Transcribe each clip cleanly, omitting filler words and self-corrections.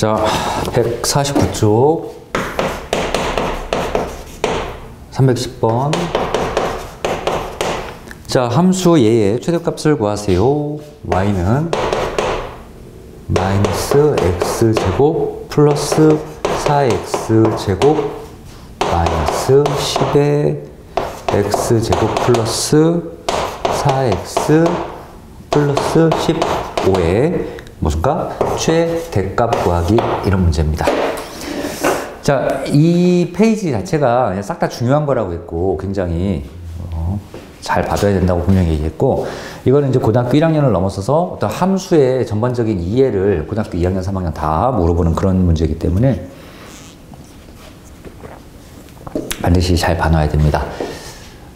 자, 149쪽 310번. 자, 함수 얘의 최대값을 구하세요. y는 마이너스 x제곱 플러스 4x제곱 마이너스 10의 x제곱 플러스 4x 플러스 15의 무슨가? 최대값 구하기, 이런 문제입니다. 자, 이 페이지 자체가 싹 다 중요한 거라고 했고, 굉장히 잘 봐둬야 된다고 분명히 얘기했고, 이거는 이제 고등학교 1학년을 넘어서서 어떤 함수의 전반적인 이해를 고등학교 2학년, 3학년 다 물어보는 그런 문제이기 때문에 반드시 잘 봐놔야 됩니다.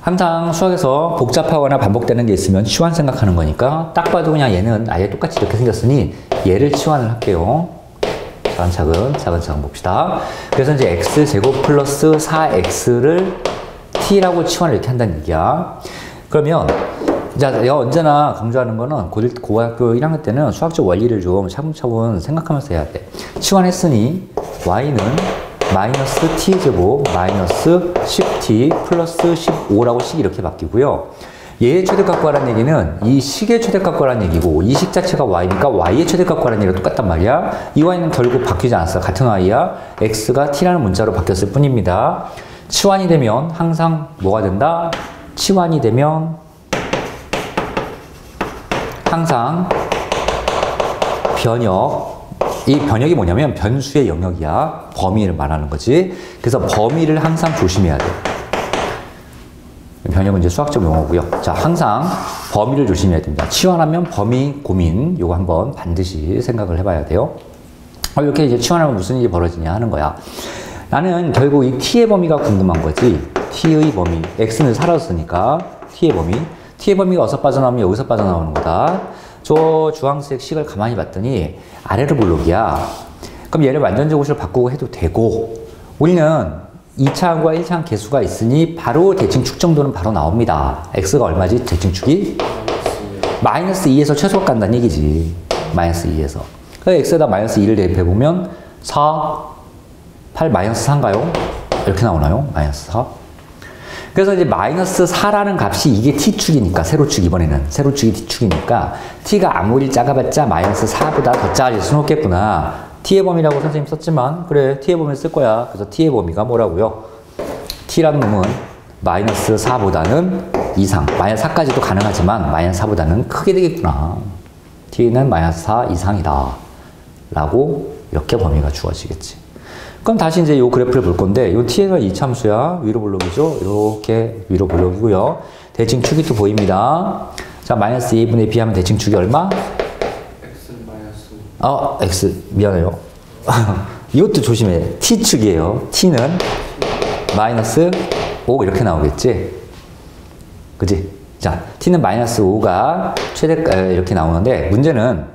항상 수학에서 복잡하거나 반복되는 게 있으면 치환 생각하는 거니까, 딱 봐도 그냥 얘는 아예 똑같이 이렇게 생겼으니 얘를 치환을 할게요. 차근차근 봅시다. 그래서 이제 x제곱 플러스 4x를 t라고 치환을 이렇게 한다는 얘기야. 그러면 자, 내가 언제나 강조하는 거는 고등학교 1학년 때는 수학적 원리를 좀 차분차분 생각하면서 해야 돼. 치환했으니 y는 마이너스 t제곱 마이너스 10t 플러스 15라고 식이 이렇게 바뀌고요. 얘의 최대값 구하라는 얘기는 이 식의 최대값 구하라는 얘기고, 이 식 자체가 y니까 y의 최대값 구하라는 얘기가 똑같단 말이야. 이 y는 결국 바뀌지 않았어. 같은 y야. x가 t라는 문자로 바뀌었을 뿐입니다. 치환이 되면 항상 뭐가 된다? 치환이 되면 항상 변역, 이 변역이 뭐냐면 변수의 영역이야. 범위를 말하는 거지. 그래서 범위를 항상 조심해야 돼. 변역은 이제 수학적 용어고요. 자, 항상 범위를 조심해야 됩니다. 치환하면 범위 고민, 요거 한번 반드시 생각을 해봐야 돼요. 이렇게 이제 치환하면 무슨 일이 벌어지냐 하는 거야. 나는 결국 이 t의 범위가 궁금한 거지. t의 범위, x는 사라졌으니까 t의 범위가 어디서 빠져나오면 여기서 빠져나오는 거다. 저 주황색 식을 가만히 봤더니 아래로 블록이야. 그럼 얘를 완전적 옷을 바꾸고 해도 되고, 우리는 2차항과 1차항 개수가 있으니 바로 대칭 축 정도는 바로 나옵니다. x가 얼마지? 대칭 축이? 마이너스 2에서 최소가 간다는 얘기지. 마이너스 2에서. 그래서 x에다 마이너스 2를 대입해보면 4, 8, 마이너스 4인가요? 이렇게 나오나요? 마이너스 4. 그래서 이제 마이너스 4라는 값이 이게 t축이니까, 세로축, 이번에는 세로축이 t축이니까 t가 아무리 작아봤자 마이너스 4보다 더 작아질 수는 없겠구나. t의 범위라고 선생님 썼지만, 그래, t의 범위를 쓸 거야. 그래서 t의 범위가 뭐라고요? t라는 놈은 마이너스 4보다는 이상, 마이너스 4까지도 가능하지만 마이너스 4보다는 크게 되겠구나. t는 마이너스 4 이상이다 라고 이렇게 범위가 주어지겠지. 그럼 다시 이제 요 그래프를 볼 건데, 요 t는 이참수야. 위로 블록이죠. 이렇게 위로 블록이고요. 대칭축이 또 보입니다. 자, 마이너스 2분의 b 하면 대칭축이 얼마? x 미안해요. 이것도 조심해. t축이에요. t는 마이너스 5 이렇게 나오겠지. 그지? 자, t는 마이너스 5가 최대 이렇게 나오는데, 문제는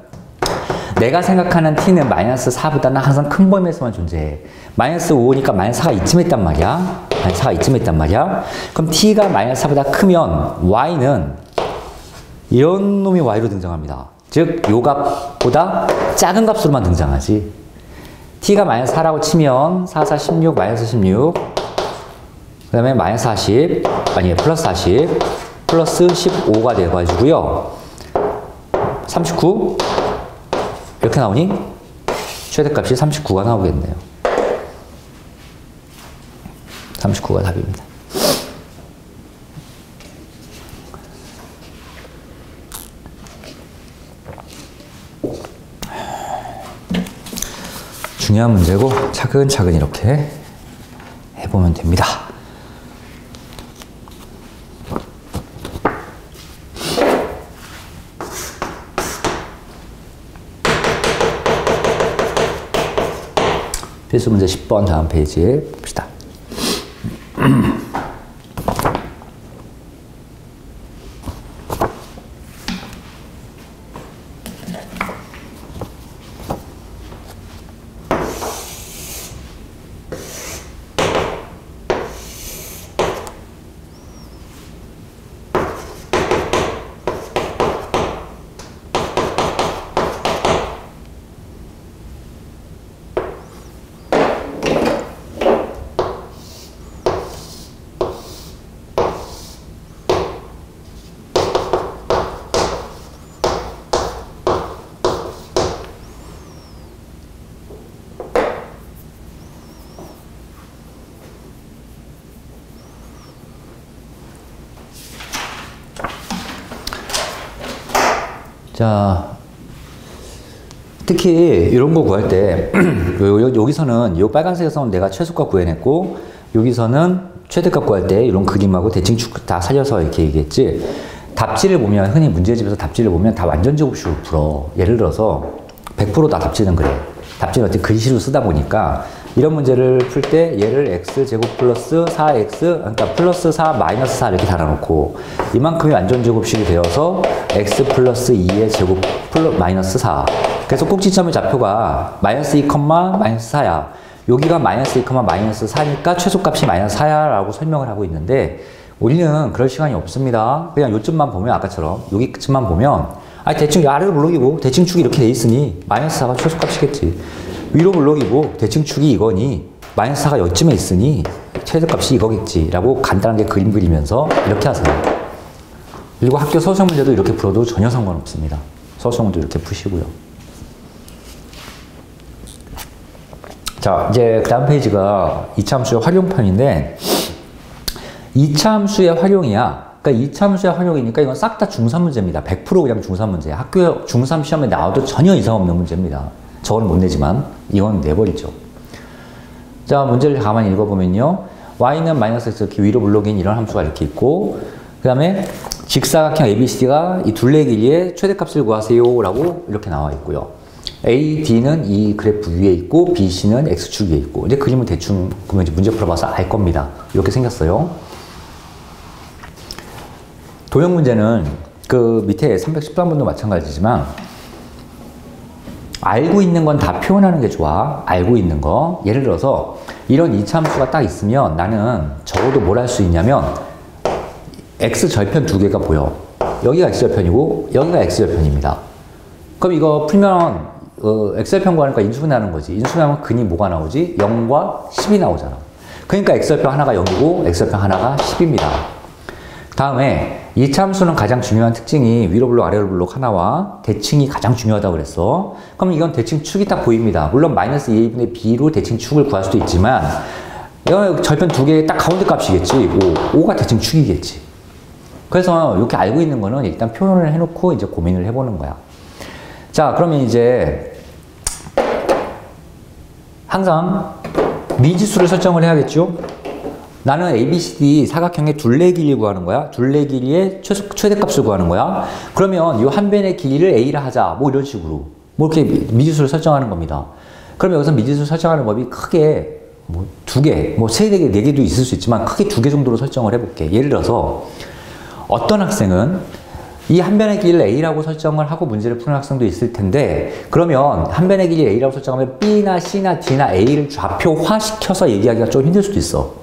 내가 생각하는 t는 마이너스 4보다는 항상 큰 범위에서만 존재해. 마이너스 5니까 마이너스 4가 이쯤에 있단 말이야. 마이너스 4가 이쯤에 있단 말이야. 그럼 t가 마이너스 4보다 크면 y는 이런 놈이 y로 등장합니다. 즉, 요 값보다 작은 값으로만 등장하지. t가 마이너스 4라고 치면 4, 4, 16, 마이너스 16, 그 다음에 마이너스 40, 아니, 플러스 40, 플러스 15가 돼가지고요. 39? 이렇게 나오니? 최대값이 39가 나오겠네요. 39가 답입니다. 중요한 문제고 차근차근 이렇게 해보면 됩니다. 필수 문제 10번 다음 페이지에 봅시다. 자, 특히 이런 거 구할 때 여기서는 이 빨간색에서는 내가 최소값 구해냈고 여기서는 최대값 구할 때 이런 그림하고 대칭축 다 살려서 이렇게 얘기했지. 답지를 보면 흔히 문제집에서 답지를 보면 다 완전 제곱식으로 풀어. 예를 들어서 100% 다 답지는 그래. 답지는 어떻게 글씨로 쓰다 보니까 이런 문제를 풀 때 얘를 x제곱 플러스 4x 그러니까 플러스 4 마이너스 4 이렇게 달아놓고 이만큼이 완전 제곱식이 되어서 x 플러스 2의 제곱 마이너스 4 그래서 꼭지점의 좌표가 마이너스 2, 마이너스 4야. 여기가 마이너스 2, 마이너스 4니까 최소값이 마이너스 4야 라고 설명을 하고 있는데 우리는 그럴 시간이 없습니다. 그냥 요쯤만 보면 아까처럼 여기쯤만 보면 대충 아래로 블록이고 대칭축이 이렇게 돼 있으니 마이너스 4가 최소값이겠지. 위로 블록이고 대칭축이 이거니 마이너스 4가 여기쯤에 있으니 최소값이 이거겠지 라고 간단하게 그림 그리면서 이렇게 하세요. 그리고 학교 서술형 문제도 이렇게 풀어도 전혀 상관없습니다. 서술형 문제도 이렇게 푸시고요. 자, 이제 그 다음 페이지가 이차함수의 활용편인데 이차함수의 활용이야. 그러니까 이차함수의 활용이니까 이건 싹 다 중3 문제입니다. 100% 그냥 중3 문제. 학교 중3 시험에 나와도 전혀 이상 없는 문제입니다. 저건 못 내지만 이건 내버리죠. 자, 문제를 가만히 읽어보면요. y는 마이너스 x 이렇게 위로 블록인 이런 함수가 이렇게 있고 그 다음에 직사각형 ABCD가 이 둘레 길이의 최대값을 구하세요 라고 이렇게 나와 있고요. A, D는 이 그래프 위에 있고 B, C는 X축 위에 있고 이제 그림은 대충 그러면 이제 문제 풀어봐서 알 겁니다. 이렇게 생겼어요. 도형 문제는 그 밑에 313번도 마찬가지지만 알고 있는 건 다 표현하는 게 좋아. 알고 있는 거. 예를 들어서 이런 이차함수가 딱 있으면 나는 적어도 뭘 할 수 있냐면 X절편 두 개가 보여. 여기가 X절편이고 여기가 X절편입니다. 그럼 이거 풀면 X절편 구하니까 인수분 나는 거지. 인수분하면 근이 뭐가 나오지? 0과 10이 나오잖아. 그러니까 X절편 하나가 0이고 X절편 하나가 10입니다. 다음에 이차함수는 가장 중요한 특징이 위로 블록 아래로 블록 하나와 대칭이 가장 중요하다고 그랬어. 그럼 이건 대칭축이 딱 보입니다. 물론 마이너스 2분의 b로 대칭축을 구할 수도 있지만 이건 절편 두 개의 딱 가운데 값이겠지. 5가 대칭축이겠지. 그래서 이렇게 알고 있는 거는 일단 표현을 해놓고 이제 고민을 해보는 거야. 자, 그러면 이제 항상 미지수를 설정을 해야겠죠. 나는 ABCD 사각형의 둘레 길이를 구하는 거야. 둘레 길이의 최대값을 구하는 거야. 그러면 이 한 변의 길이를 A라 하자. 뭐 이런 식으로. 뭐 이렇게 미지수를 설정하는 겁니다. 그럼 여기서 미지수를 설정하는 법이 크게 뭐 2개, 뭐 3개, 4개도 있을 수 있지만 크게 2개 정도로 설정을 해볼게. 예를 들어서 어떤 학생은 이 한 변의 길이를 A라고 설정을 하고 문제를 푸는 학생도 있을 텐데 그러면 한 변의 길이를 A라고 설정하면 B나 C나 D나 A를 좌표화시켜서 얘기하기가 좀 힘들 수도 있어.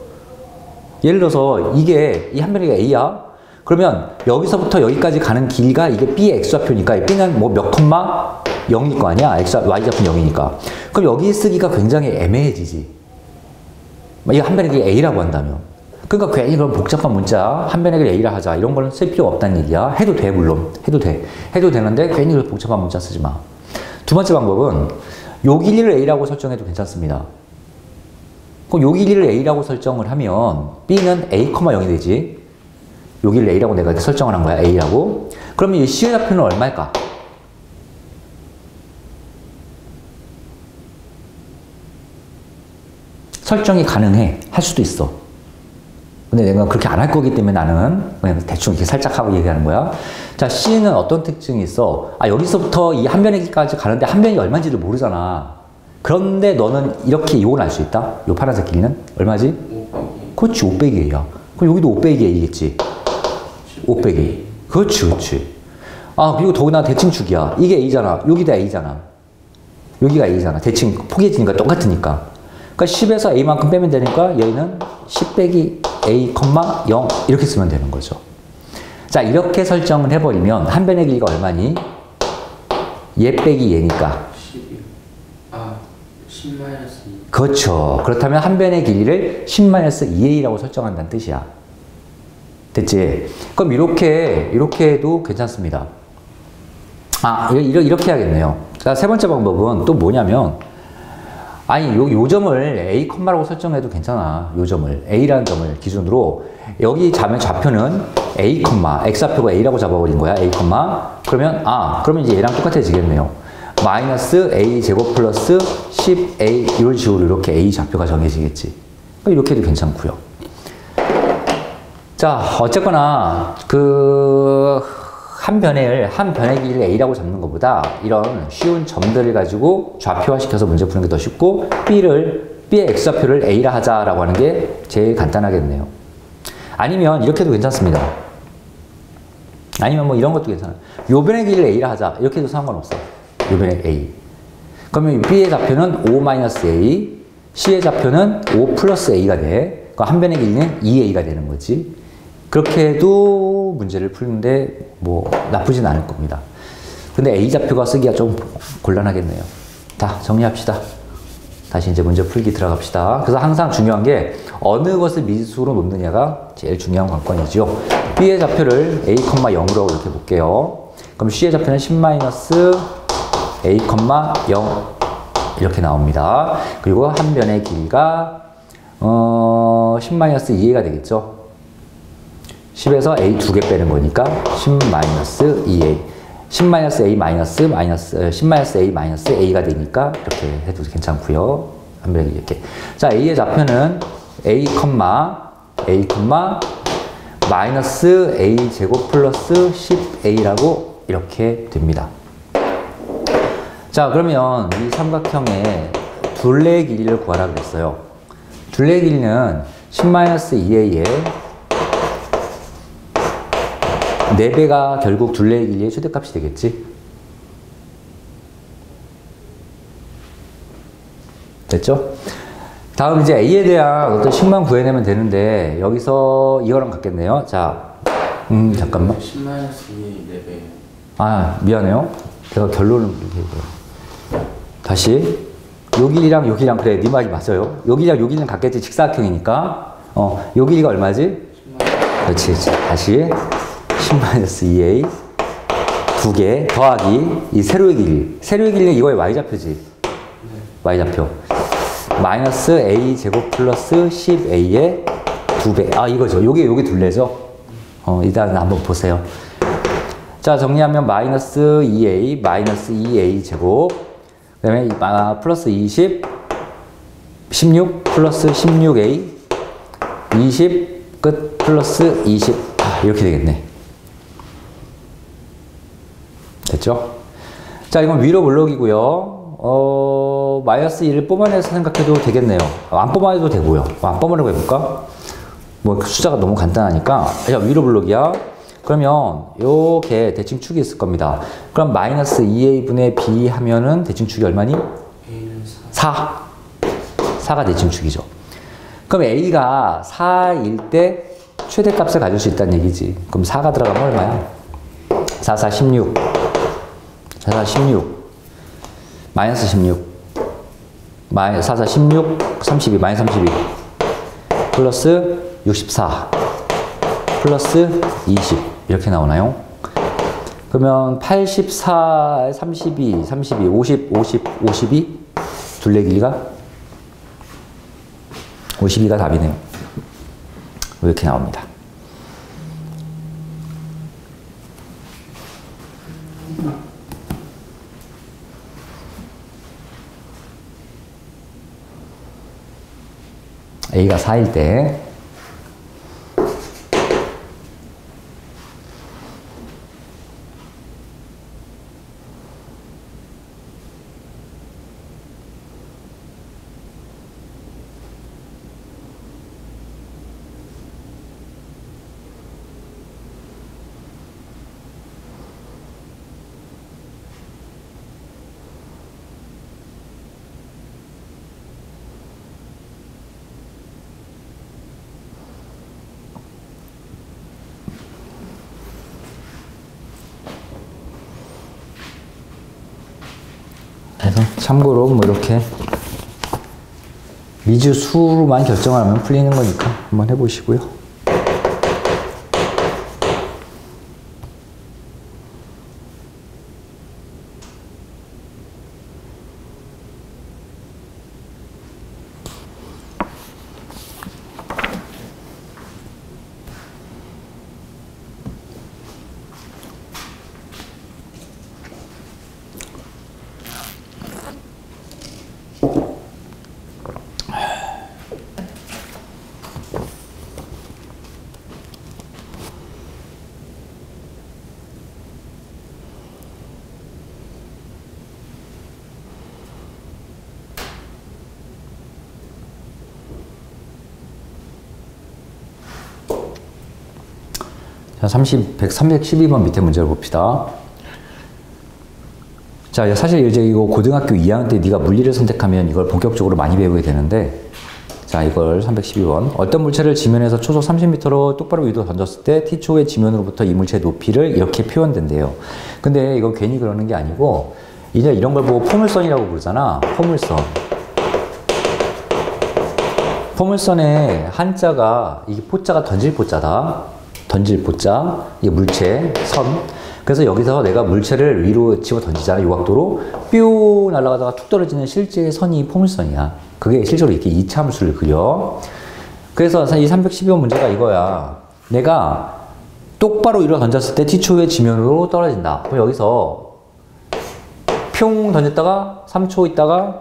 예를 들어서 이게 이 한 변의 길이가 A야. 그러면 여기서부터 여기까지 가는 길이가 이게 B의 X좌표니까 B는 뭐 몇 콤마 0일 거 아니야. Y좌표 0이니까. 그럼 여기 쓰기가 굉장히 애매해지지. 이 한 변의 길이 A라고 한다면. 그러니까 괜히 그런 복잡한 문자 한 변의 길이 A라 하자. 이런 거는 쓸 필요가 없다는 얘기야. 해도 돼 물론. 해도 돼. 해도 되는데 괜히 그런 복잡한 문자 쓰지 마. 두 번째 방법은 요 길이를 A라고 설정해도 괜찮습니다. 그럼 요 길이를 A라고 설정을 하면 B는 A, 0이 되지. 요 길이를 A라고 내가 이렇게 설정을 한 거야. A라고. 그러면 이 C의 좌표는 얼마일까? 설정이 가능해. 할 수도 있어. 근데 내가 그렇게 안 할 거기 때문에 나는 그냥 대충 이렇게 살짝 하고 얘기하는 거야. 자, C는 어떤 특징이 있어? 여기서부터 이 한 변의 길이까지 가는데 한 변이 얼마인지를 모르잖아. 그런데 너는 이렇게 이걸 알 수 있다? 요 파란색 길이는? 얼마지? 500이. 그렇지, 500A야. 그럼 여기도 500이 A겠지? 500A. 그렇지, 그렇지. 그리고 더구나 대칭축이야. 이게 A잖아. 여기다 A잖아. 여기가 A잖아. 대칭 포개지니까 똑같으니까. 그러니까 10에서 A만큼 빼면 되니까 얘는 10 빼기 A, 0 이렇게 쓰면 되는 거죠. 자, 이렇게 설정을 해버리면 한 변의 길이가 얼마니? 얘 빼기 얘니까. 10-2. 그렇죠. 그렇다면 한 변의 길이를 10-2A라고 설정한다는 뜻이야. 됐지? 그럼 이렇게 해도 괜찮습니다. 이렇게 해야겠네요. 자, 세 번째 방법은 또 뭐냐면 아니, 요 점을 A, 라고 설정해도 괜찮아. 요 점을. A라는 점을 기준으로. 여기 좌표는 A, X좌표가 A라고 잡아버린 거야. A, 그러면 이제 얘랑 똑같아지겠네요. 마이너스 A 제곱 플러스 10A 이런 식으로 이렇게 A 좌표가 정해지겠지. 이렇게 해도 괜찮고요. 자, 어쨌거나 한 변의 길이를 A라고 잡는 것보다 이런 쉬운 점들을 가지고 좌표화시켜서 문제 푸는 게 더 쉽고 B의 X좌표를 A라 하자라고 하는 게 제일 간단하겠네요. 아니면 이렇게 도 괜찮습니다. 아니면 뭐 이런 것도 괜찮아요. 요 변의 길이를 A라 하자. 이렇게 해도 상관없어. 요 변의 A. 그러면 B의 좌표는 O-A, C의 좌표는 O+A가 돼. 그러니까 한 변의 길이는 2A가 되는 거지. 그렇게 해도 문제를 푸는데 뭐 나쁘진 않을 겁니다. 근데 A 좌표가 쓰기가 좀 곤란하겠네요. 자, 정리합시다. 다시 이제 문제 풀기 들어갑시다. 그래서 항상 중요한 게 어느 것을 미지수로 놓느냐가 제일 중요한 관건이죠. B의 좌표를 A, 0으로 이렇게 볼게요. 그럼 C의 좌표는 10-A, 0 이렇게 나옵니다. 그리고 한 변의 길이가 10-2A가 되겠죠. 10에서 A 2개 빼는 거니까 10-2A 10-A-A가 되니까 이렇게 해도 괜찮고요. 한 변의 길이 이렇게. 자, A의 좌표는 A, 마이너스 A 제곱 플러스 10A라고 이렇게 됩니다. 자, 그러면 이 삼각형의 둘레의 길이를 구하라 그랬어요. 둘레의 길이는 10-2A에 4배가 결국 둘레의 길이의 최대값이 되겠지? 됐죠? 다음 이제 A에 대한 어떤 식만 구해내면 되는데 여기서 이거랑 같겠네요. 자, 잠깐만. 10-2의 4배. 아, 미안해요. 제가 결론을 다시 요 길이랑 요 길이랑 그래, 네 말이 맞아요. 요 길이랑 요 길이는 같겠지. 직사각형이니까. 요 길이가 얼마지? 그렇지. 다시 10-2A 2개 더하기 이 세로의 길이. 세로의 길이는 이거의 y좌표지. y좌표. 마이너스 A 제곱 플러스 10A의 2배. 아, 이거죠. 요게 둘레죠. 일단 한번 보세요. 자, 정리하면 마이너스 2A, 마이너스 2A 제곱. 그 다음에 플러스 20, 16 플러스 16A, 20 끝 플러스 20. 이렇게 되겠네. 됐죠? 자, 이건 위로 블록이고요. 마이너스 1을 뽑아내서 생각해도 되겠네요. 안 뽑아내도 되고요. 안 뽑아내고 해볼까? 뭐 숫자가 너무 간단하니까. 자, 위로 블록이야. 그러면 요게 대칭축이 있을 겁니다. 그럼 마이너스 2A분의 B 하면은 대칭축이 얼마니? 4. 4가 대칭축이죠. 그럼 A가 4일 때 최대값을 가질 수 있다는 얘기지. 그럼 4가 들어가면 얼마야? 4, 4, 16. 4, 4, 16. 마이너스 16. 4, 4, 16. 32. 마이너스 32. 플러스 64. 플러스 20. 이렇게 나오나요? 그러면 84, 32, 50, 52. 둘레 길이가 52가 답이네요. 이렇게 나옵니다. A가 4일 때 그래서 참고로 뭐 이렇게 미지수로만 결정하면 풀리는 거니까 한번 해보시고요. 자, 312번 밑에 문제를 봅시다. 자, 사실 이제 이거 고등학교 2학년 때 네가 물리를 선택하면 이걸 본격적으로 많이 배우게 되는데, 자, 이걸 312번. 어떤 물체를 지면에서 초속 30m로 똑바로 위로 던졌을 때 t초의 지면으로부터 이 물체의 높이를 이렇게 표현된대요. 근데 이거 괜히 그러는 게 아니고, 이제 이런 걸 보고 포물선이라고 부르잖아. 포물선. 포물선의 한자가, 이게 포자가 던질 포자다. 던질 포자. 이게 물체, 선. 그래서 여기서 내가 물체를 위로 집어 던지잖아. 요 각도로. 뾰 날아가다가 툭 떨어지는 실제의 선이 포물선이야. 그게 실제로 이렇게 이차함수를 그려. 그래서 이 312번 문제가 이거야. 내가 똑바로 위로 던졌을 때 t초의 지면으로 떨어진다. 그럼 여기서 평 던졌다가 3초 있다가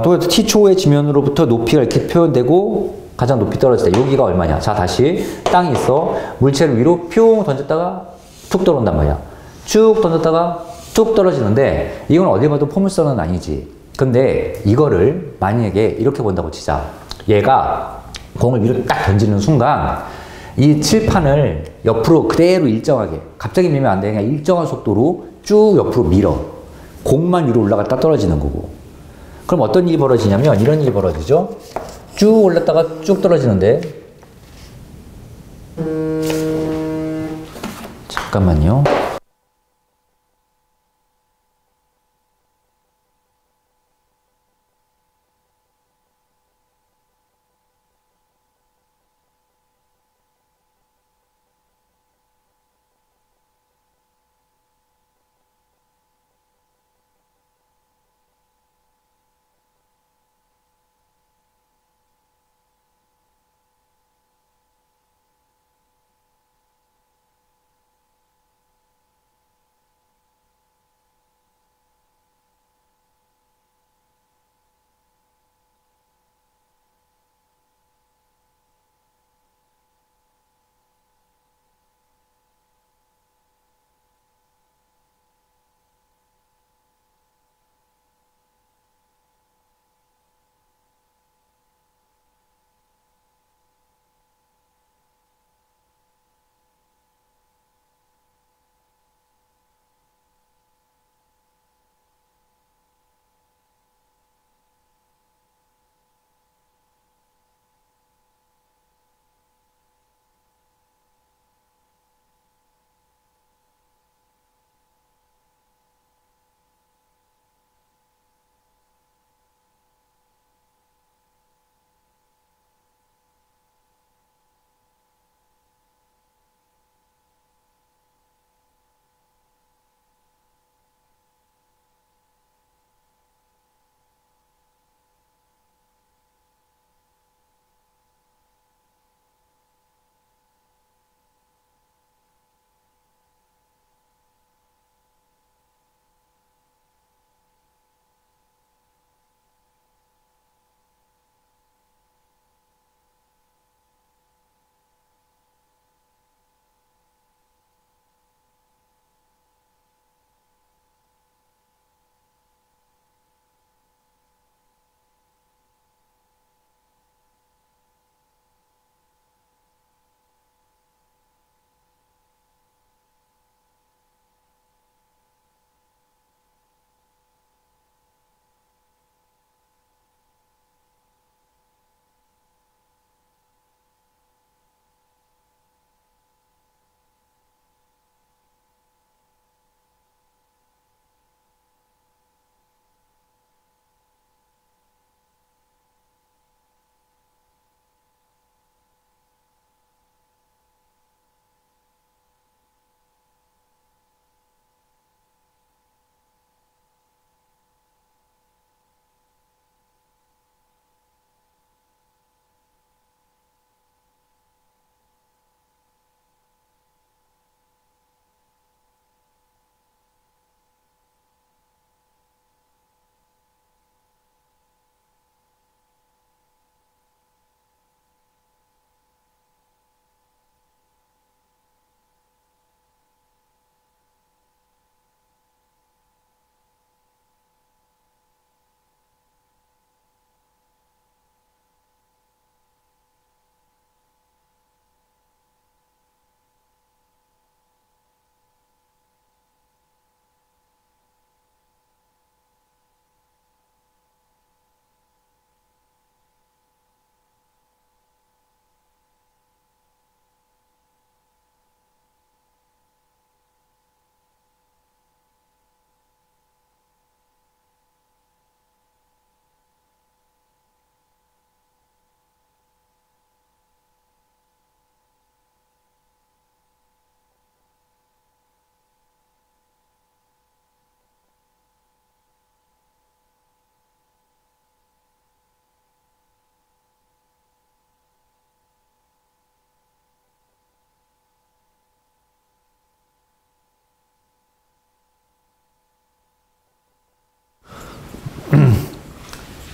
또 t초의 지면으로부터 높이가 이렇게 표현되고 가장 높이 떨어질 때 여기가 얼마냐. 자, 다시 땅이 있어. 물체를 위로 뿅 던졌다가 툭 떨어온단 말이야. 쭉 던졌다가 툭 떨어지는데 이건 어디 봐도 포물선은 아니지. 근데 이거를 만약에 이렇게 본다고 치자. 얘가 공을 위로 딱 던지는 순간 이 칠판을 옆으로 그대로 일정하게, 갑자기 밀면 안 돼. 그냥 일정한 속도로 쭉 옆으로 밀어. 공만 위로 올라갔다 떨어지는 거고. 그럼 어떤 일이 벌어지냐면 이런 일이 벌어지죠. 쭉 올랐다가 쭉 떨어지는데, 잠깐만요.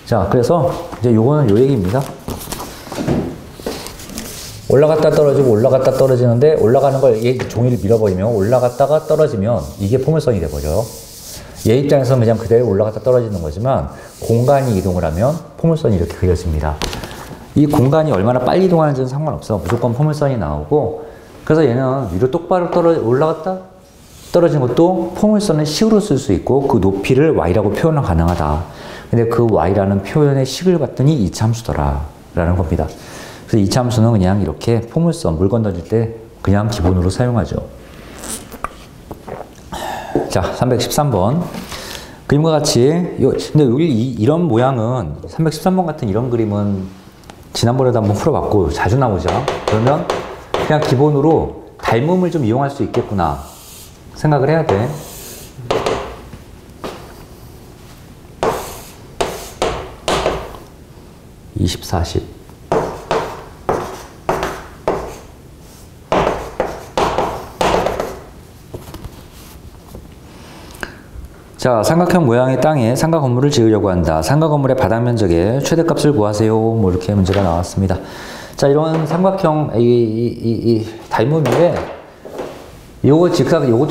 자, 그래서 이제 요거는 요 얘기입니다. 올라갔다 떨어지고 올라갔다 떨어지는데 올라가는 걸 얘 종이를 밀어버리면 올라갔다가 떨어지면 이게 포물선이 돼버려요. 얘 입장에서는 그냥 그대로 올라갔다 떨어지는 거지만 공간이 이동을 하면 포물선이 이렇게 그려집니다. 이 공간이 얼마나 빨리 이동하는지는 상관없어. 무조건 포물선이 나오고 그래서 얘는 위로 똑바로 올라갔다 떨어진 것도 포물선을 식으로 쓸 수 있고 그 높이를 y라고 표현은 가능하다. 근데 그 y라는 표현의 식을 봤더니 이차함수더라 라는 겁니다. 그래서 이차함수는 그냥 이렇게 포물선 물 건너줄 때 그냥 기본으로 사용하죠. 자, 313번. 그림과 같이, 근데 여기 이런 모양은, 313번 같은 이런 그림은 지난번에도 한번 풀어봤고 자주 나오죠. 그러면 그냥 기본으로 닮음을 좀 이용할 수 있겠구나 생각을 해야 돼. (20, 40) 자, 삼각형 모양의 땅에 상가 건물을 지으려고 한다. 상가 건물의 바닥 면적의 최대값을 구하세요. 뭐 이렇게 문제가 나왔습니다. 자, 이런 삼각형 닮음인데 요것도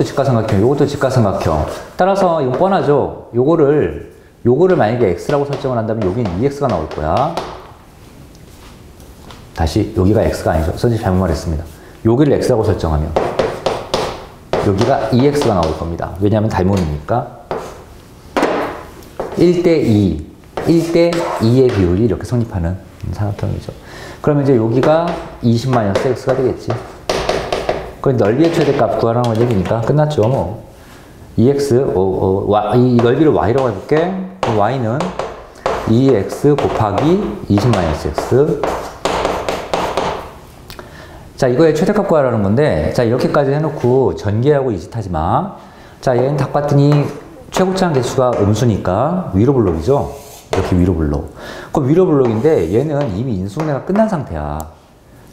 직가삼각형, 요것도 직가삼각형. 따라서 이건 뻔하죠. 요거를 만약에 x라고 설정을 한다면 여기는 2x가 나올 거야. 다시 여기가 x가 아니죠. 선생님 잘못 말했습니다. 여기를 x라고 설정하면 여기가 2x가 나올 겁니다. 왜냐하면 닮음이니까. 1대2, 1대2의 비율이 이렇게 성립하는 삼각형이죠. 그러면 이제 여기가 20-x가 되겠지. 그 넓이의 최대값 구하라는 얘기니까 끝났죠. 뭐. 2x, 이 넓이를 y라고 해볼게. y는 2x 곱하기 20-x. 자, 이거의 최대값 구하라는 건데, 자, 이렇게까지 해놓고 전개하고 이 짓 하지 마. 자, 얘는 딱 봤더니 최고차항 개수가 음수니까 위로 블록이죠. 이렇게 위로 블록. 그럼 위로 블록인데 얘는 이미 인수분해가 끝난 상태야.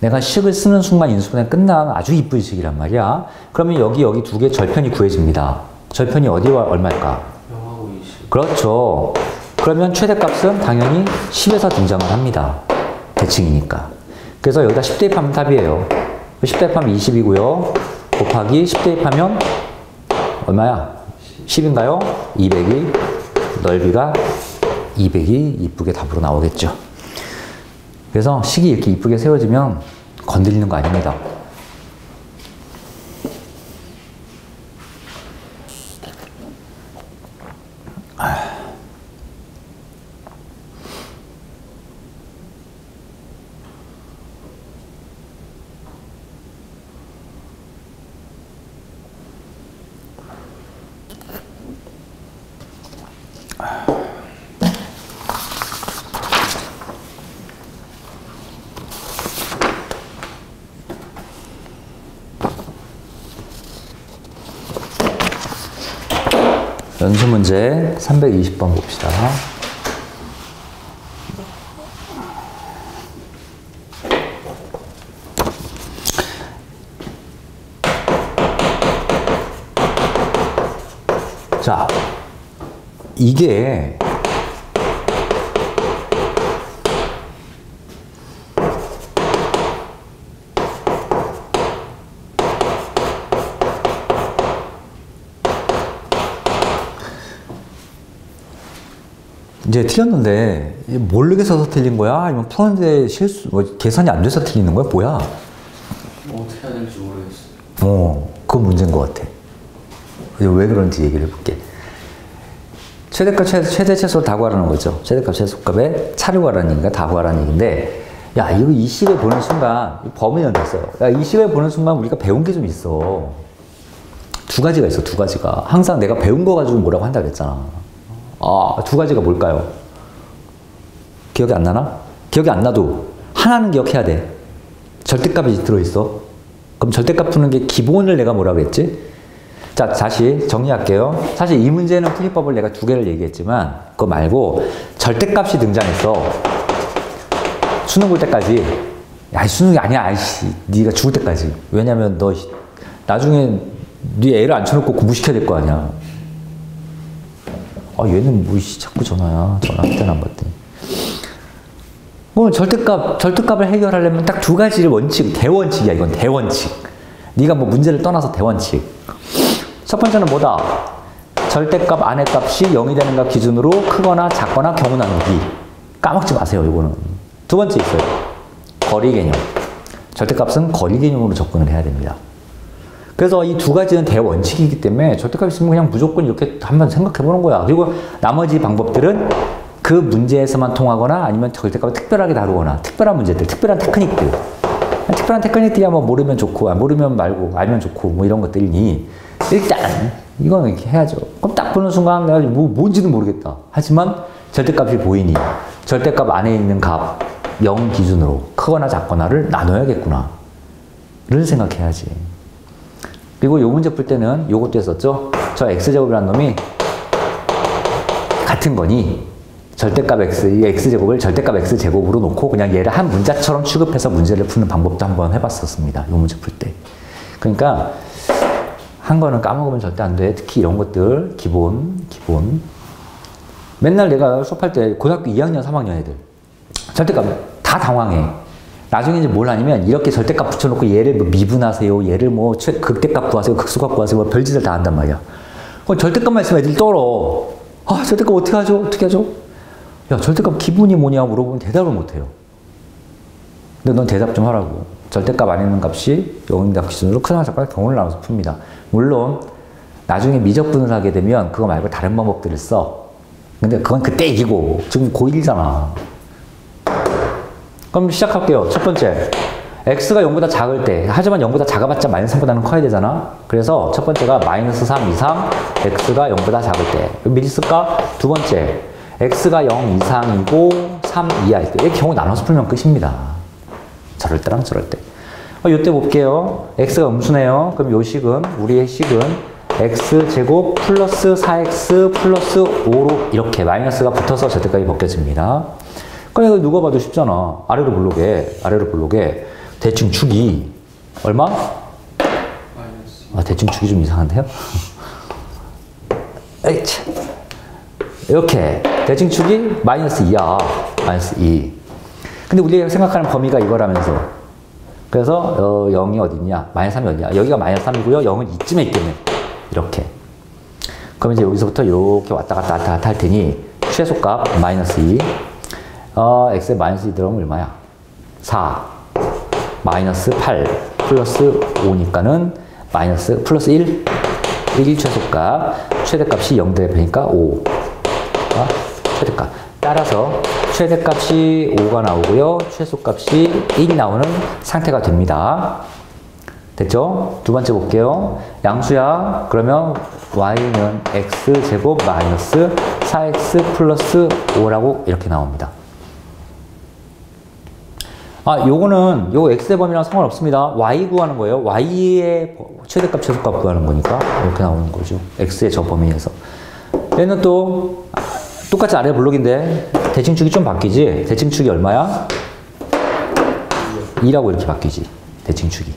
내가 식을 쓰는 순간 인수분해가 끝난 아주 이쁜 식이란 말이야. 그러면 여기 두 개 절편이 구해집니다. 절편이 어디와 얼마일까? 0하고 20. 그렇죠. 그러면 최대값은 당연히 10에서 등장을 합니다. 대칭이니까. 그래서 여기다 10 대입하면 답이에요. 10 대입하면 20이고요. 곱하기 10 대입하면 얼마야? 10인가요? 200이, 넓이가 200이 이쁘게 답으로 나오겠죠. 그래서 식이 이렇게 이쁘게 세워지면 건드리는 거 아닙니다. 연수 문제 320번 봅시다. 자, 이게 이제 틀렸는데 모르게 써서 틀린 거야? 아니면 푸는데 계산이 안 돼서 틀리는 거야? 뭐야? 어떻게 해야 될지 모르겠어요. 그건 문제인 것 같아. 왜 그런지 얘기를 해볼게. 최대값 최대 최소를 다 구하라는 거죠. 최대값 최소값에 차를 구하라는 얘기가 다 구하라는 얘기인데, 야, 이거 이 식을 보는 순간 범위는 됐어요. 야, 이 식을 보는 순간 우리가 배운 게 좀 있어. 두 가지가 있어. 두 가지가. 항상 내가 배운 거 가지고 뭐라고 한다 그랬잖아. 두 가지가 뭘까요? 기억이 안 나나? 기억이 안 나도 하나는 기억해야 돼. 절대값이 들어있어. 그럼 절대값 푸는 게 기본을 내가 뭐라 그랬지? 자, 다시 정리할게요. 사실 이 문제는 풀이법을 내가 두 개를 얘기했지만 그거 말고 절대값이 등장했어. 수능 볼 때까지. 야, 수능이 아니야. 아이씨, 네가 죽을 때까지. 왜냐면 너 나중에 네 애를 앉혀놓고 공부시켜야 될 거 아니야. 얘는 자꾸 전화할 때는 안 받더니. 절대값을 해결하려면 딱 두 가지를 대원칙이야, 이건 대원칙. 네가 뭐 문제를 떠나서 대원칙. 첫 번째는 뭐다? 절대값 안의 값이 0이 되는 값 기준으로 크거나 작거나 경우 나누기. 까먹지 마세요, 이거는. 두 번째 있어요. 거리 개념. 절대값은 거리 개념으로 접근을 해야 됩니다. 그래서 이 두 가지는 대원칙이기 때문에 절대값 있으면 그냥 무조건 이렇게 한번 생각해 보는 거야. 그리고 나머지 방법들은 그 문제에서만 통하거나 아니면 절대값을 특별하게 다루거나 특별한 문제들, 특별한 테크닉들. 특별한 테크닉들이야 뭐 모르면 좋고, 모르면 말고, 알면 좋고, 뭐 이런 것들이니 일단 이거는 이렇게 해야죠. 그럼 딱 보는 순간 내가 뭔지는 모르겠다. 하지만 절대값이 보이니 절대값 안에 있는 값 0 기준으로 크거나 작거나를 나눠야겠구나. 를 생각해야지. 그리고 요 문제 풀 때는 요것도 했었죠. 저 x제곱이라는 놈이 같은 거니 절대값 x, 이 x제곱을 절대값 x제곱으로 놓고 그냥 얘를 한 문자처럼 취급해서 문제를 푸는 방법도 한번 해봤었습니다. 요 문제 풀 때. 그러니까 한 거는 까먹으면 절대 안 돼. 특히 이런 것들 기본. 맨날 내가 수업할 때 고등학교 2학년, 3학년 애들 절대값 다 당황해. 나중에 이제 뭘 하냐면 이렇게 절대값 붙여놓고 얘를 뭐 미분하세요. 얘를 뭐 극대값 구하세요. 극소값 구하세요. 뭐 별짓을 다 한단 말이야. 그럼 절대값만 있으면 애들이 떨어. 절대값 어떻게 하죠? 어떻게 하죠? 야, 절대값 기분이 뭐냐 물어보면 대답을 못해요. 근데 넌 대답 좀 하라고. 절대값 안에 있는 값이 0인 기준으로 크거나 작거나 경우를 나눠서 풉니다. 물론 나중에 미적분을 하게 되면 그거 말고 다른 방법들을 써. 근데 그건 그때 얘기고 지금 고1이잖아. 그럼 시작할게요. 첫 번째, x가 0보다 작을 때, 하지만 0보다 작아봤자 마이너스 3보다는 커야 되잖아. 그래서 첫 번째가 마이너스 3 이상 x가 0보다 작을 때. 미리 쓸까? 두 번째, x가 0 이상이고 3 이하일 때. 이 경우 나눠서 풀면 끝입니다. 저럴 때랑 저럴 때. 요때 볼게요. x가 음수네요. 그럼 요 식은, 우리의 식은 x제곱 플러스 4x 플러스 5로 이렇게 마이너스가 붙어서 절대값이 벗겨집니다. 그러니까 이거 누가 봐도 쉽잖아. 아래로 블록에 대칭 축이 얼마? 마이너스. 대칭 축이 좀 이상한데요? 에이치. 이렇게 대칭 축이 마이너스 2야. 마이너스 2. 근데 우리가 생각하는 범위가 이거라면서. 그래서 0이 어디냐? 마이너스 3이 어디냐? 여기가 마이너스 3이고요. 0은 이쯤에 있겠네. 이렇게. 그럼 이제 여기서부터 이렇게 왔다 갔다 할 테니 최소값 마이너스 2. x에 마이너스 2 들어가면 얼마야? 4. 마이너스 8 플러스 5니까는 마이너스 플러스 1. 1이 최소값. 최대값이 0 되니까 5. 최대값. 따라서 최대값이 5가 나오고요. 최소값이 1이 나오는 상태가 됩니다. 됐죠? 두 번째 볼게요. 양수야. 그러면 y는 x제곱 마이너스 4x 플러스 5라고 이렇게 나옵니다. 요거는 요 x의 범위랑 상관없습니다. y 구하는 거예요. y의 최대값, 최소값 구하는 거니까 이렇게 나오는 거죠. x의 저 범위에서. 얘는 또 똑같이 아래 블록인데 대칭축이 좀 바뀌지. 대칭축이 얼마야? 2라고 이렇게 바뀌지. 대칭축이.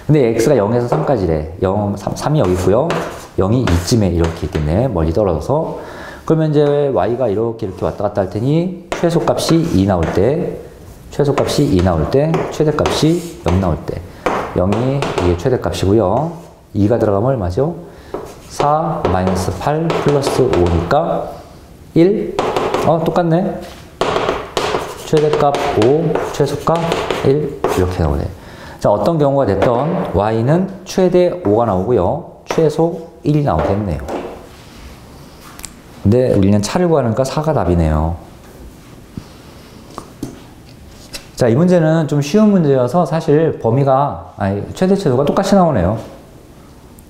근데 x가 0에서 3까지래. 3이 여기 있고요. 0이 이쯤에 이렇게 있겠네. 멀리 떨어져서. 그러면 이제 y가 이렇게 왔다 갔다 할 테니 최소값이 2 나올 때, 최소값이 2 나올 때, 최대값이 0 나올 때. 0이 이게 최대값이고요. 2가 들어가면 얼마죠? 4 마이너스 8 플러스 5니까 1. 똑같네. 최대값 5, 최소값 1. 이렇게 나오네. 자, 어떤 경우가 됐던 y는 최대 5가 나오고요. 최소 1이 나오겠네요. 근데 우리는 차를 구하니까 4가 답이네요. 자, 이 문제는 좀 쉬운 문제여서 사실 범위가, 최대, 최소가 똑같이 나오네요.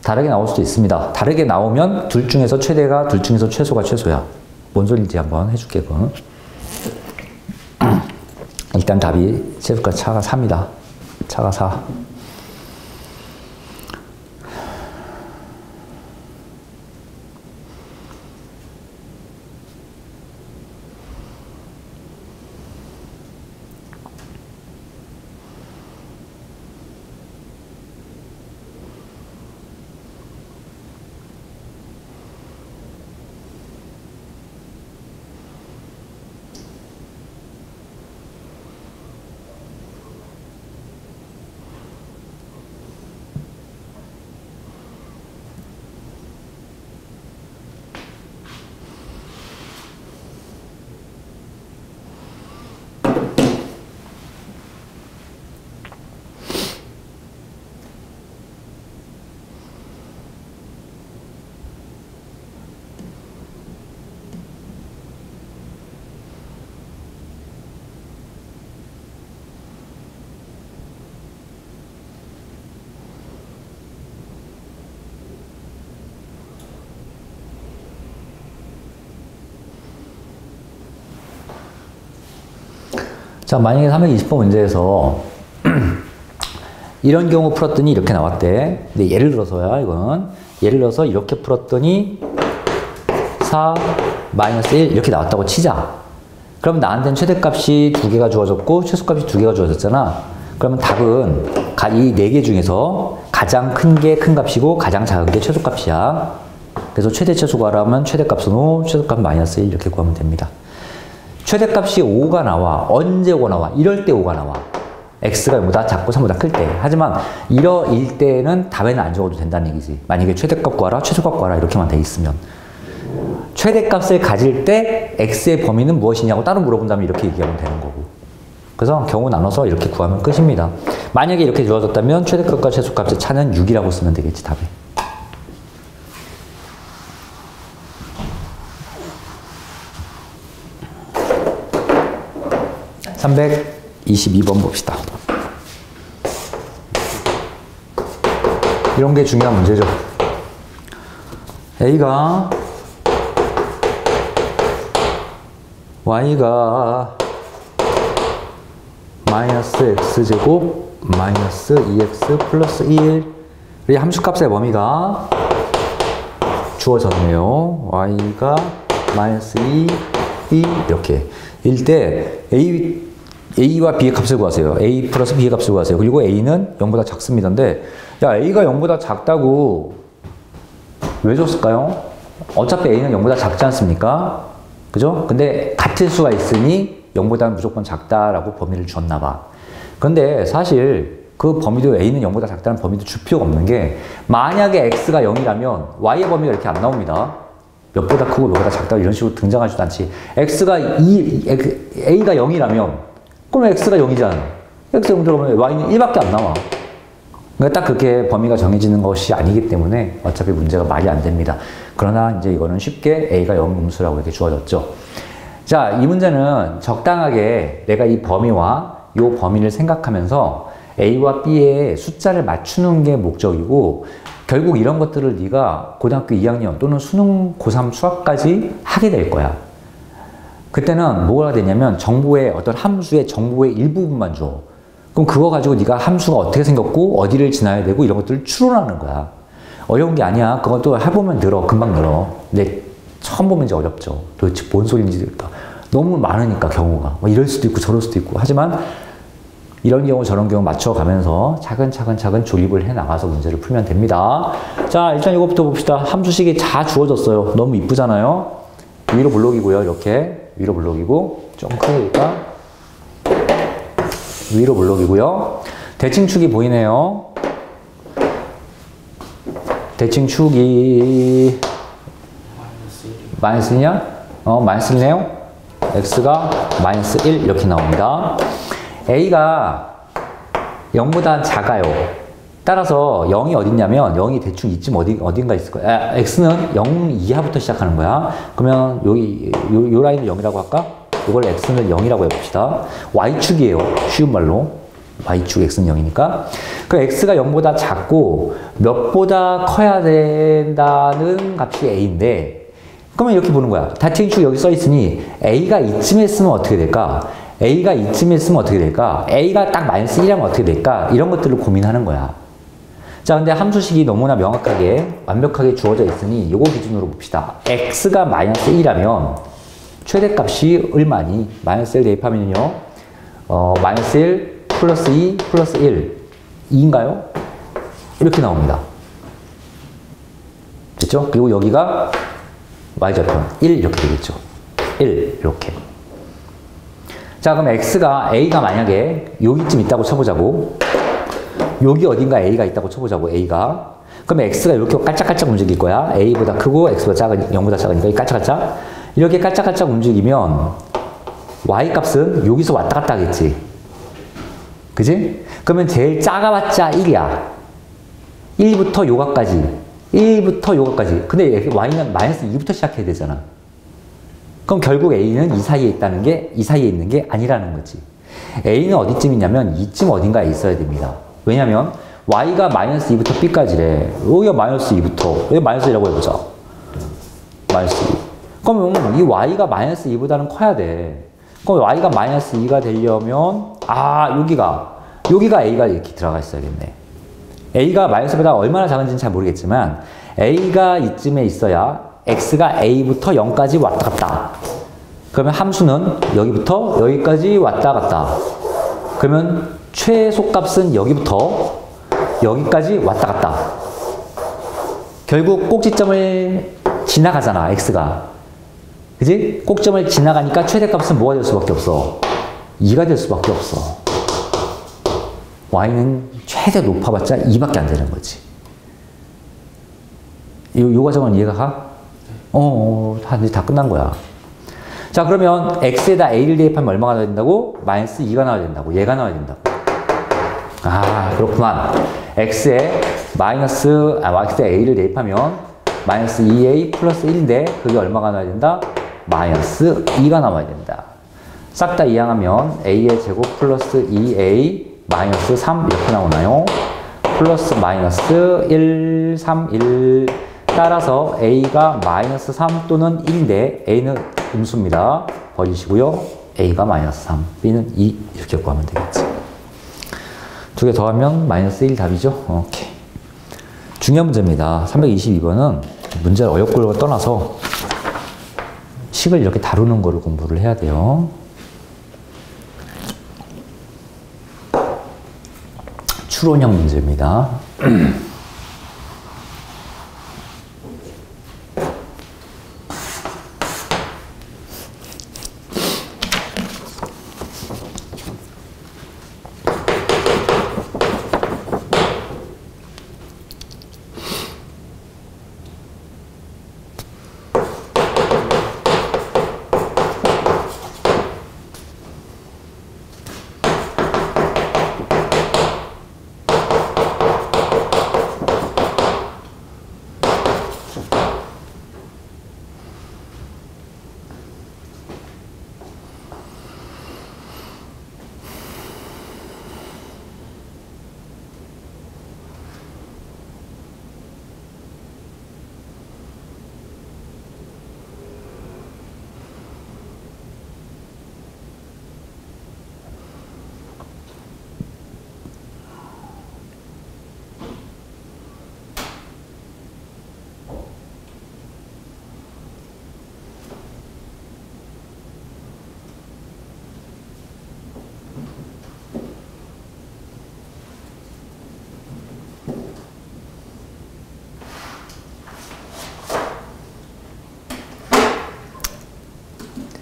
다르게 나올 수도 있습니다. 다르게 나오면 둘 중에서 최대가, 둘 중에서 최소가 최소야. 뭔 소리인지 한번 해줄게, 그건. 일단 답이 최소값 차가 4입니다. 차가 4. 자, 만약에 320번 문제에서 이런 경우 풀었더니 이렇게 나왔대. 근데 예를 들어서야, 이건. 예를 들어서 이렇게 풀었더니 4, 마이너스 1 이렇게 나왔다고 치자. 그럼 나한테는 최대값이 2개가 주어졌고 최소값이 2개가 주어졌잖아. 그러면 답은 이 4개 중에서 가장 큰 게 큰 값이고 가장 작은 게 최소값이야. 그래서 최대 최소 구하라면 최대값은 5, 최소값 마이너스 1 이렇게 구하면 됩니다. 최대값이 5가 나와. 언제 5가 나와? 이럴 때 5가 나와. x가 0보다 작고 3보다 클 때. 하지만 이러일 때는 답에는 안 적어도 된다는 얘기지. 만약에 최대값 구하라, 최소값 구하라 이렇게만 돼 있으면. 최대값을 가질 때 x의 범위는 무엇이냐고 따로 물어본다면 이렇게 얘기하면 되는 거고. 그래서 경우 나눠서 이렇게 구하면 끝입니다. 만약에 이렇게 주어졌다면 최대값과 최소값의 차는 6이라고 쓰면 되겠지, 답에. (322번) 봅시다. 이런 게 중요한 문제죠. A가 Y가 마이너스 X제곱 마이너스 2X 플러스 1 이 함수값의 범위가 주어졌네요. Y가 마이너스 2, 2 이렇게 일 때 A와 B의 값을 구하세요. A 플러스 B의 값을 구하세요. 그리고 A는 0보다 작습니다. 근데 야, A가 0보다 작다고 왜 줬을까요? 어차피 A는 0보다 작지 않습니까? 그죠? 근데 같은 수가 있으니 0보다는 무조건 작다라고 범위를 줬나 봐. 근데 사실 그 범위도 A는 0보다 작다는 범위도 줄 필요가 없는 게 만약에 X가 0이라면 Y의 범위가 이렇게 안 나옵니다. 몇보다 크고 몇보다 작다 이런 식으로 등장하지도 않지. A가 0이라면 그럼 X가 0이잖아. X가 0 들어가면 Y는 1밖에 안 나와. 그러니까 딱 그렇게 범위가 정해지는 것이 아니기 때문에 어차피 문제가 말이 안 됩니다. 그러나 이제 이거는 쉽게 A가 0 음수라고 이렇게 주어졌죠. 자, 이 문제는 적당하게 내가 이 범위와 이 범위를 생각하면서 A와 B의 숫자를 맞추는 게 목적이고 결국 이런 것들을 네가 고등학교 2학년 또는 수능 고3 수학까지 하게 될 거야. 그때는 뭐가 되냐면 정보의 어떤 함수의 정보의 일부분만 줘. 그럼 그거 가지고 네가 함수가 어떻게 생겼고 어디를 지나야 되고 이런 것들을 추론하는 거야. 어려운 게 아니야. 그것도 해보면 늘어. 금방 늘어. 근데 처음 보면 이제 어렵죠. 도대체 뭔 소리인지 너무 많으니까 경우가. 뭐 이럴 수도 있고 저럴 수도 있고. 하지만 이런 경우 저런 경우 맞춰가면서 차근차근 조립을 해나가서 문제를 풀면 됩니다. 자, 일단 이것부터 봅시다. 함수식이 다 주어졌어요. 너무 이쁘잖아요. 위로 블록이고요. 이렇게 위로 블록이고 좀 크니까 위로 블록이고요. 대칭축이 보이네요. 대칭축이 마이너스 1이냐? 마이너스 1이네요. x가 마이너스 1 이렇게 나옵니다. A가 0보다 작아요. 따라서 0이 어딨냐면 0이 대충 이쯤 어딘가 있을 거야. x는 0 이하부터 시작하는 거야. 그러면 여기 요 라인을 0이라고 할까? 이걸 x는 0이라고 해봅시다. y축이에요. 쉬운 말로. y축 x는 0이니까. 그 x가 0보다 작고 몇보다 커야 된다는 값이 a인데 그러면 이렇게 보는 거야. 대칭축 여기 써 있으니 a가 이쯤에 있으면 어떻게 될까? a가 이쯤에 있으면 어떻게 될까? a가 딱 마이너스 1이라면 어떻게 될까? 이런 것들을 고민하는 거야. 자, 근데 함수식이 너무나 명확하게 완벽하게 주어져 있으니 요거 기준으로 봅시다. x가 마이너스 1이라면 최대값이 얼마니? 마이너스 1 대입하면요. 마이너스 1 플러스 2 플러스 1 2인가요? 이렇게 나옵니다. 됐죠? 그리고 여기가 y좌편 1 이렇게 되겠죠. 1 이렇게. 자, 그럼 a가 만약에 여기쯤 있다고 쳐보자고. 여기 어딘가 a가 있다고 쳐보자고. a가. 그럼 x가 이렇게 깔짝깔짝 움직일 거야. a보다 크고 x보다 작으니까 0보다 작으니까 이 깔짝깔짝. 이렇게 깔짝깔짝 움직이면 y 값은 여기서 왔다 갔다 하겠지. 그지? 그러면 제일 작아봤자 1이야. 1부터 요가까지. 1부터 요가까지. 근데 y는 마이너스 2부터 시작해야 되잖아. 그럼 결국 a는 이 사이에 있는 게 아니라는 거지. a는 어디쯤 있냐면 이쯤 어딘가에 있어야 됩니다. 왜냐면 y가 마이너스 2부터 b까지래. 여기가 마이너스 2부터 여기 마이너스 2라고 해보자. 마이너스 2. 그러면 이 y가 마이너스 2보다는 커야 돼. 그럼 y가 마이너스 2가 되려면, 여기가 a가 이렇게 들어가 있어야겠네. a가 마이너스보다 얼마나 작은지는 잘 모르겠지만, a가 이쯤에 있어야 x가 a부터 0까지 왔다 갔다. 그러면 함수는 여기부터 여기까지 왔다 갔다. 그러면 최소값은 여기부터 여기까지 왔다 갔다. 결국 꼭지점을 지나가잖아, x가. 그지? 꼭지점을 지나가니까 최대값은 뭐가 될 수밖에 없어? 2가 될 수밖에 없어. y는 최대 높아봤자 2밖에 안 되는 거지. 요 과정은 이해가 가? 이제 다 끝난 거야. 자, 그러면 x에다 a를 대입하면 얼마가 나와야 된다고? 마이너스 2가 나와야 된다고. 얘가 나와야 된다고. 그렇구만. x에 a를 대입하면 마이너스 2a 플러스 1인데 그게 얼마가 나와야 된다? 마이너스 2가 나와야 된다. 싹 다 이항하면 a의 제곱 플러스 2a 마이너스 3 이렇게 나오나요? 플러스 마이너스 1, 3, 1 따라서 a가 마이너스 3 또는 1인데 a는 음수입니다. 버리시고요. a가 마이너스 3, b는 2 이렇게 구하면 되겠지. 두 개 더하면 마이너스 1 답이죠. 오케이. 중요한 문제입니다. 322번은 문제를 어렵고 떠나서 식을 이렇게 다루는 거를 공부를 해야 돼요. 추론형 문제입니다.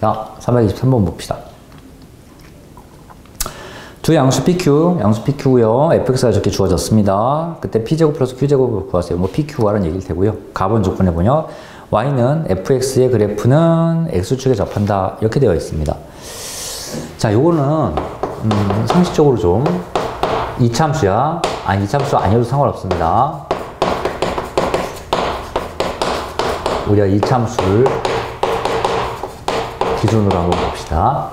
자, 323번 봅시다. 두 양수 PQ고요. fx가 저렇게 주어졌습니다. 그때 p제곱 플러스 q제곱을 구하세요. 뭐 PQ라는 얘기일 테고요. 가번 조건에 보면 y는 fx의 그래프는 x축에 접한다. 이렇게 되어 있습니다. 자, 요거는 상식적으로 좀 이차함수야. 이차함수 아니어도 상관없습니다. 우리가 이차함수를 기준으로 한번 봅시다.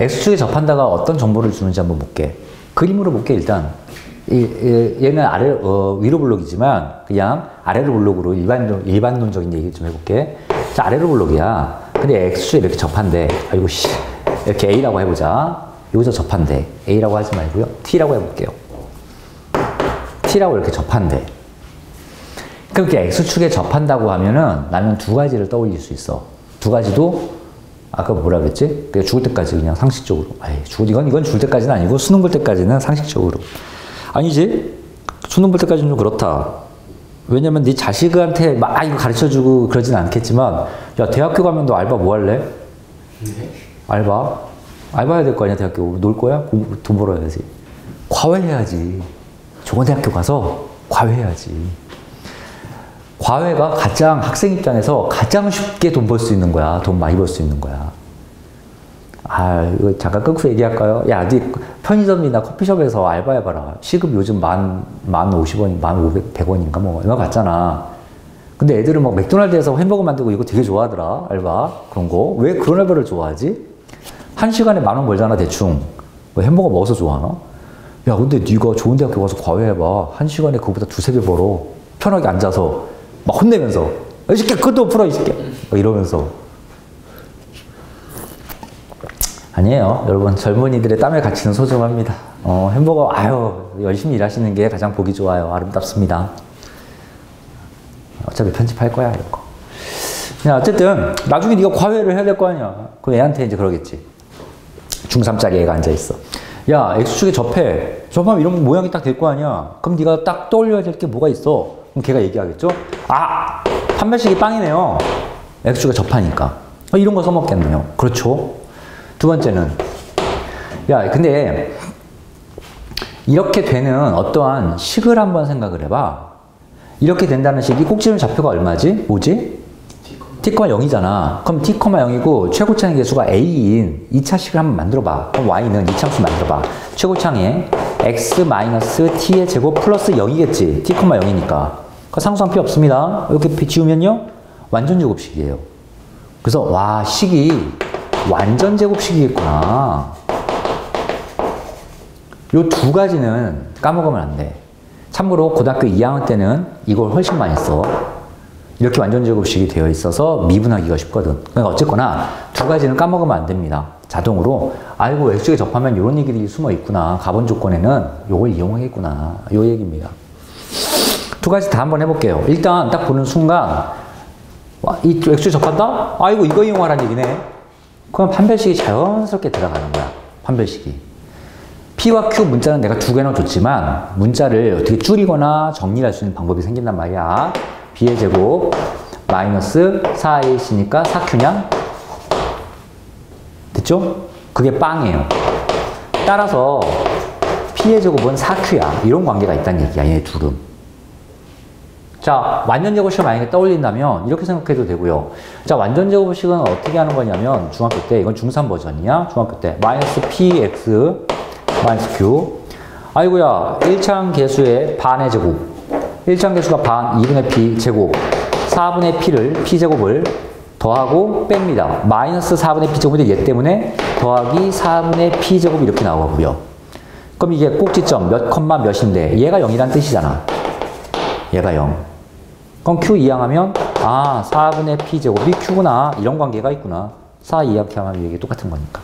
x축에 접한다가 어떤 정보를 주는지 한번 볼게. 그림으로 볼게. 일단 얘는 위로 블록이지만 그냥 아래로 블록으로 일반론적인 얘기 좀 해볼게. 자, 아래로 블록이야. 근데 x축에 이렇게 접한대. 이렇게 a라고 해보자. 여기서 접한대. a라고 하지 말고요. t라고 해볼게요. t라고 이렇게 접한대. 그렇게 x축에 접한다고 하면은 나는 두 가지를 떠올릴 수 있어. 두 가지도 아까 뭐라 그랬지? 그냥 죽을 때까지 그냥 상식적으로. 이건 죽을 때까지는 아니고 수능 볼 때까지는 상식적으로. 아니지? 수능 볼 때까지는 좀 그렇다. 왜냐면 네 자식한테 막 이거 가르쳐주고 그러진 않겠지만, 야, 대학교 가면 너 알바 뭐 할래? 네? 알바 해야 될 거 아니야, 대학교. 놀 거야? 돈 벌어야지. 과외해야지. 좋은 대학교 가서 과외해야지. 과외가 가장 학생 입장에서 가장 쉽게 돈 벌 수 있는 거야. 돈 많이 벌 수 있는 거야. 이거 잠깐 끊고 얘기할까요? 야, 네 편의점이나 커피숍에서 알바해봐라. 시급 요즘 50원, 1,500원인가 뭐 얼마 받잖아. 근데 애들은 막 맥도날드에서 햄버거 만들고 이거 되게 좋아하더라. 알바 그런 거. 왜 그런 알바를 좋아하지? 1시간에 10,000원 벌잖아, 대충. 뭐 햄버거 먹어서 좋아하나? 야, 근데 네가 좋은 대학교 가서 과외해봐. 1시간에 그거보다 2-3배 벌어. 편하게 앉아서 막 혼내면서 이 새끼 그것도 풀어 이 새끼 이러면서. 아니에요. 여러분, 젊은이들의 땀의 가치는 소중합니다. 햄버거, 열심히 일하시는 게 가장 보기 좋아요. 아름답습니다. 어차피 편집할 거야, 이거. 그냥 어쨌든, 나중에 네가 과외를 해야 될 거 아니야. 그럼 애한테 이제 그러겠지. 중3짜리 애가 앉아있어. 야, X축에 접해. 접하면 이런 모양이 딱 될 거 아니야. 그럼 네가 딱 떠올려야 될 게 뭐가 있어. 그럼 걔가 얘기하겠죠? 아! 판별식이 빵이네요. X축에 접하니까. 이런 거 써먹겠네요. 그렇죠? 두 번째는, 야, 근데, 이렇게 되는 어떠한 식을 한번 생각을 해봐. 이렇게 된다는 식이 꼭지점 좌표가 얼마지? 뭐지? T, 0이잖아. 그럼 T, 0이고 최고차의 개수가 A인 2차 식을 한번 만들어봐. 그럼 Y는 2차함수 만들어봐. 최고차의 X-T의 제곱 플러스 0이겠지. T, 0이니까. 그 상수항 필요 없습니다. 이렇게 지우면요. 완전 제곱식이에요. 그래서 와, 식이 완전 제곱식이겠구나. 요 두 가지는 까먹으면 안 돼. 참고로 고등학교 2학년 때는 이걸 훨씬 많이 써. 이렇게 완전 제곱식이 되어 있어서 미분하기가 쉽거든. 그러니까 어쨌거나 두 가지는 까먹으면 안 됩니다. 자동으로 아이고 X축에 접하면 이런 얘기들이 숨어 있구나. 가본 조건에는 요걸 이용하겠구나. 요 얘기입니다. 두 가지 다 한번 해볼게요. 일단 딱 보는 순간 이 X축에 접한다? 아이고 이거 이용하라는 얘기네. 그럼 판별식이 자연스럽게 들어가는 거야. 판별식이. P와 Q 문자는 내가 두 개나 줬지만 문자를 어떻게 줄이거나 정리할 수 있는 방법이 생긴단 말이야. B의 제곱 마이너스 4A씨니까 4Q냐? 됐죠? 그게 빵이에요. 따라서 P의 제곱은 4Q야. 이런 관계가 있다는 얘기야. 얘네 둘은. 자, 완전 제곱식을 만약에 떠올린다면 이렇게 생각해도 되고요. 자, 완전 제곱식은 어떻게 하는 거냐면 중학교 때, 이건 중3 버전이야. 중학교 때 마이너스 PX 마이너스 Q. 아이고야, 1차항 개수의 반의 제곱. 1차항 개수가 반, 2분의 P 제곱. 4분의 P를, P제곱을 더하고 뺍니다. 마이너스 4분의 P제곱인데 얘 때문에 더하기 4분의 P제곱이 이렇게 나오고요. 그럼 이게 꼭지점 몇 컴마 몇인데 얘가 0이란 뜻이잖아. 얘가 0. 그럼 Q 이항하면 4분의 P제곱이 Q구나. 이런 관계가 있구나. 4 이항하면 이게 똑같은 거니까.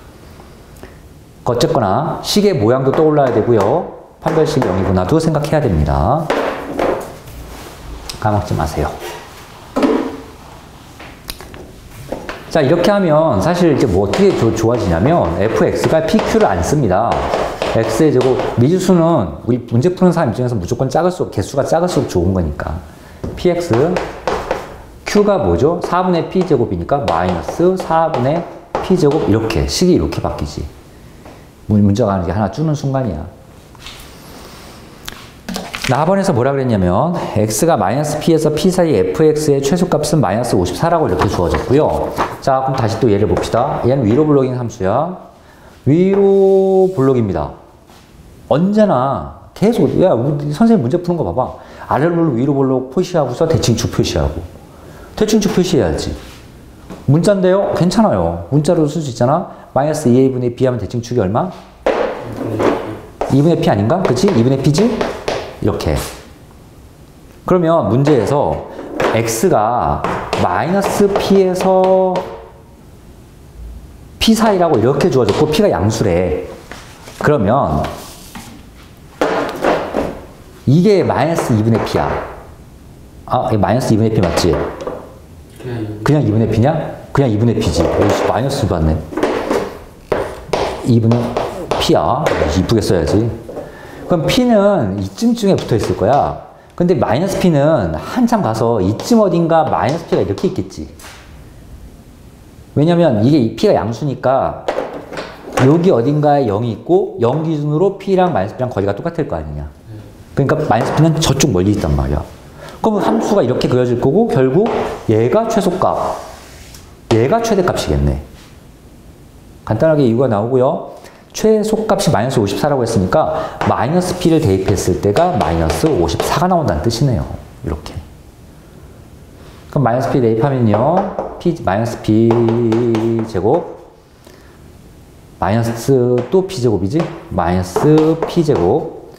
어쨌거나 식의 모양도 떠올라야 되고요. 판별식 0이구나도 생각해야 됩니다. 까먹지 마세요. 자, 이렇게 하면 사실 이제 뭐 어떻게 좋아지냐면 fx가 pq를 안 씁니다. x의 제곱, 미지수는 우리 문제 푸는 사람 입장에서 무조건 작을수록, 개수가 작을수록 좋은 거니까. px, q가 뭐죠? 4분의 p제곱이니까 마이너스 4분의 p제곱 이렇게, 식이 이렇게 바뀌지. 문제가 이게 하나 주는 순간이야. 나번에서 뭐라 그랬냐면 x가 마이너스 p에서 p 사이 fx의 최소값은 마이너스 54라고 이렇게 주어졌고요. 자, 그럼 다시 또 얘를 봅시다. 얘는 위로 블록인 함수야. 위로 블록입니다. 언제나 계속 야, 우리 선생님 문제 푸는 거 봐봐. 아래로 블록 위로 블록 표시하고서 대칭축 표시하고. 대칭축 표시해야지. 문자인데요? 괜찮아요. 문자로 쓸 수 있잖아. 마이너스 2a분의 b 하면 대칭축이 얼마? 2분의 p 아닌가? 그치? 2분의 p지? 이렇게. 그러면 문제에서 x가 마이너스 p에서 p 사이라고 이렇게 주어졌고 p가 양수래. 그러면 이게 마이너스 2분의 p야. 이게 마이너스 2분의 p 맞지? 그냥 2분의 p냐? 그냥 2분의 p지. 마이너스 받네. 2분의 p야. 이쁘게 써야지. 그럼 p는 이쯤쯤에 붙어 있을 거야. 근데 마이너스 p는 한참 가서 이쯤 어딘가 마이너스 p가 이렇게 있겠지. 왜냐면 이게 p가 양수니까 여기 어딘가에 0이 있고 0 기준으로 p랑 마이너스 p랑 거리가 똑같을 거 아니냐. 그러니까 마이너스 p는 저쪽 멀리 있단 말이야. 그럼 함수가 이렇게 그려질 거고 결국 얘가 최소값, 얘가 최대값이겠네. 간단하게 이유가 나오고요. 최소값이 마이너스 54라고 했으니까 마이너스 p를 대입했을 때가 마이너스 54가 나온다는 뜻이네요. 이렇게. 그럼 마이너스 p 대입하면요. 마이너스 p 제곱 마이너스 또 p 제곱이지? 마이너스 p 제곱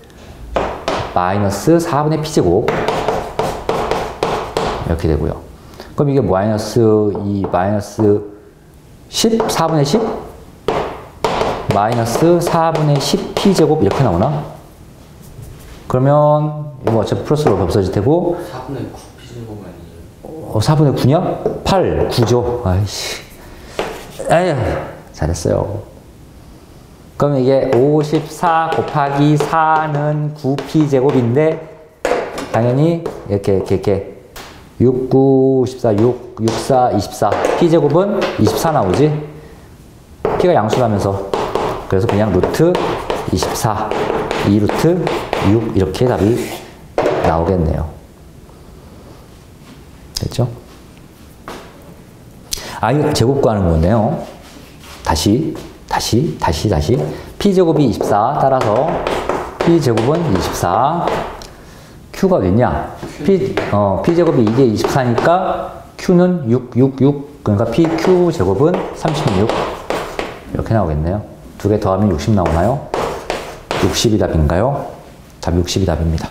마이너스 4분의 p 제곱 이렇게 되고요. 그럼 이게 마이너스 2 마이너스 10? 4분의 10? 마이너스 4분의 10p제곱 이렇게 나오나? 그러면 이거 어차피 플러스로 없어질 테고 4분의 9p제곱 아니에요? 4분의 9냐? 8, 9죠. 아이씨. 에휴, 잘했어요. 그럼 이게 54 곱하기 4는 9p제곱인데 당연히 이렇게 6, 9, 14, 6, 6, 4, 24 p제곱은 24 나오지? p가 양수라면서 그래서 그냥 루트 24 2루트 6 이렇게 답이 나오겠네요. 됐죠? 이거 제곱 구하는 거네요. 다시 p제곱이 24 따라서 p제곱은 24 q가 어딨냐? p제곱이 이게 24니까 q는 6 그러니까 pq제곱은 36 이렇게 나오겠네요. 두 개 더하면 60 나오나요? 60이 답인가요? 답 60이 답입니다.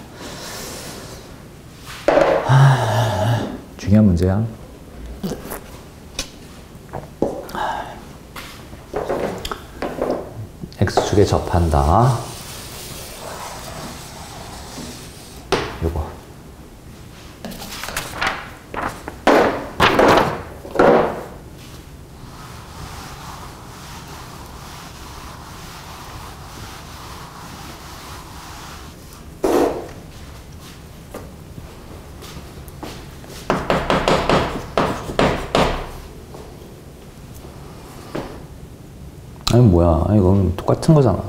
중요한 문제야. X축에 접한다. 요거. 아니 뭐야, 이건 똑같은 거잖아.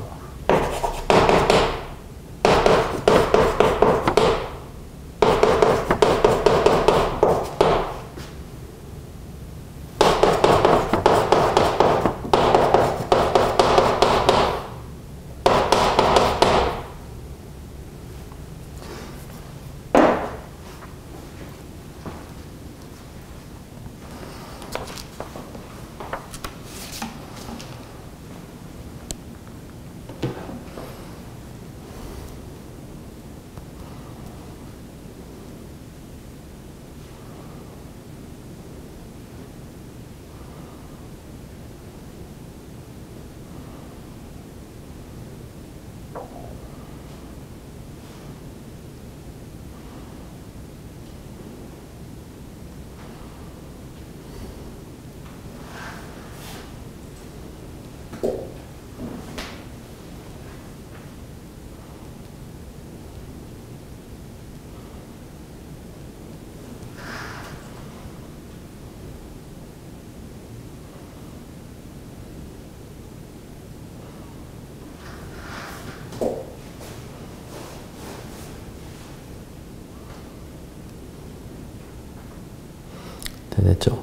됐죠.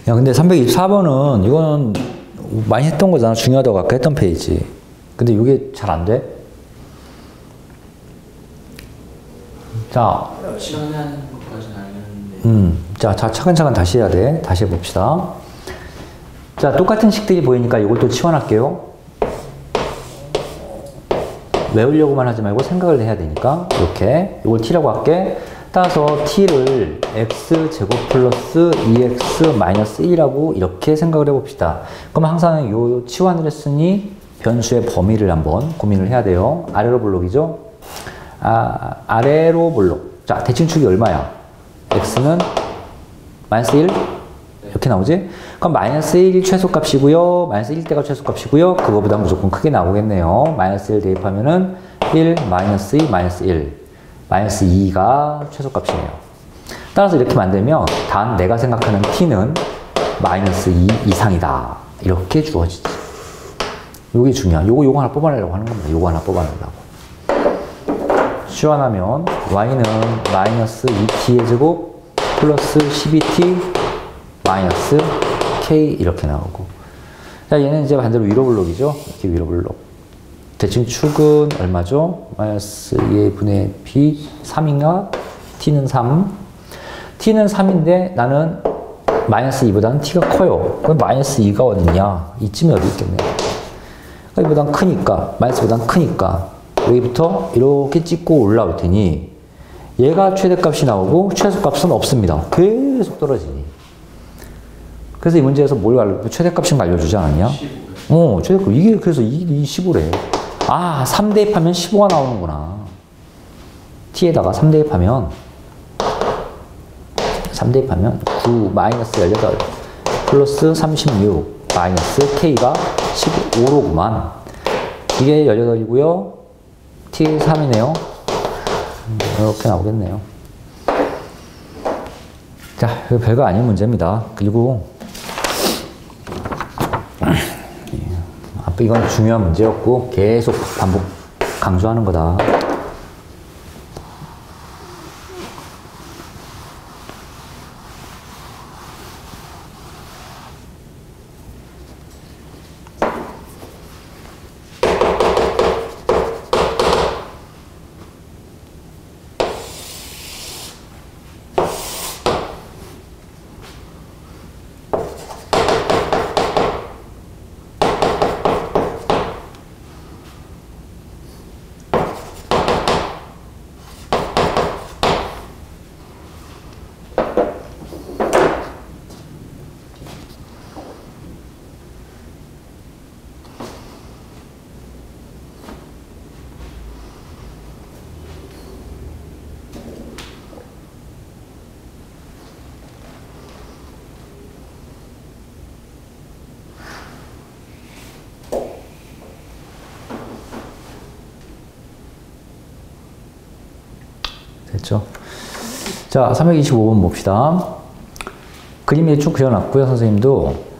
야, 근데 324번은 이거는 많이 했던 거잖아. 중요하다고 아까 했던 페이지. 근데 이게 잘 안 돼? 자. 치환하는 것까지는 알겠는데. 자, 차근차근 다시 해야 돼. 다시 해봅시다. 자, 똑같은 식들이 보이니까 이걸 또 치환할게요. 외우려고만 하지 말고 생각을 해야 되니까. 이렇게. 이걸 t라고 할게. 따라서 t를 x제곱 플러스 2x 마이너스 1이라고 이렇게 생각을 해봅시다. 그럼 항상 요 치환을 했으니 변수의 범위를 한번 고민을 해야 돼요. 아래로 볼록이죠? 아래로 볼록. 자, 대칭축이 얼마야? x는 마이너스 1? 이렇게 나오지? 그럼 마이너스 1이 최소값이고요. 마이너스 1대가 최소값이고요. 그거보다 무조건 크게 나오겠네요. 마이너스 1 대입하면은 1, 마이너스 2, 마이너스 1. 마이너스 2가 최소값이네요. 따라서 이렇게 만들면 단 내가 생각하는 t는 마이너스 2 이상이다. 이렇게 주어지지. 요게 중요한. 요거 하나 뽑아내려고 하는 겁니다. 요거 하나 뽑아내려고. 치환하면 y는 마이너스 2t의 제곱 플러스 12t 마이너스 k 이렇게 나오고. 자, 얘는 이제 반대로 위로 블록이죠. 이렇게 위로 블록. 대칭축은 얼마죠? 마이너스 2분의 b 3인가? t는 3. t는 3인데 나는 마이너스 2보다는 t가 커요. 그럼 마이너스 2가 어딨냐? 이쯤에 어디 있겠네. 이보단 크니까, 마이너스보단 크니까 여기부터 이렇게 찍고 올라올 테니 얘가 최대값이 나오고 최소값은 없습니다. 계속 떨어지니. 그래서 이 문제에서 뭘 최대값인 거 알려주지 않았냐? 15. 최대값. 이게 그래서 이 15래. 아, 3 대입하면 15가 나오는구나. t에다가 3 대입하면 9 마이너스 18 플러스 36 마이너스 k가 15로구만. 이게 18이고요. t 3이네요. 이렇게 나오겠네요. 자, 이거 별거 아닌 문제입니다. 그리고 이건 중요한 문제였고 계속 반복 강조하는 거다. 됐죠? 자, 325번 봅시다. 그림이 쭉 그려놨고요. 선생님도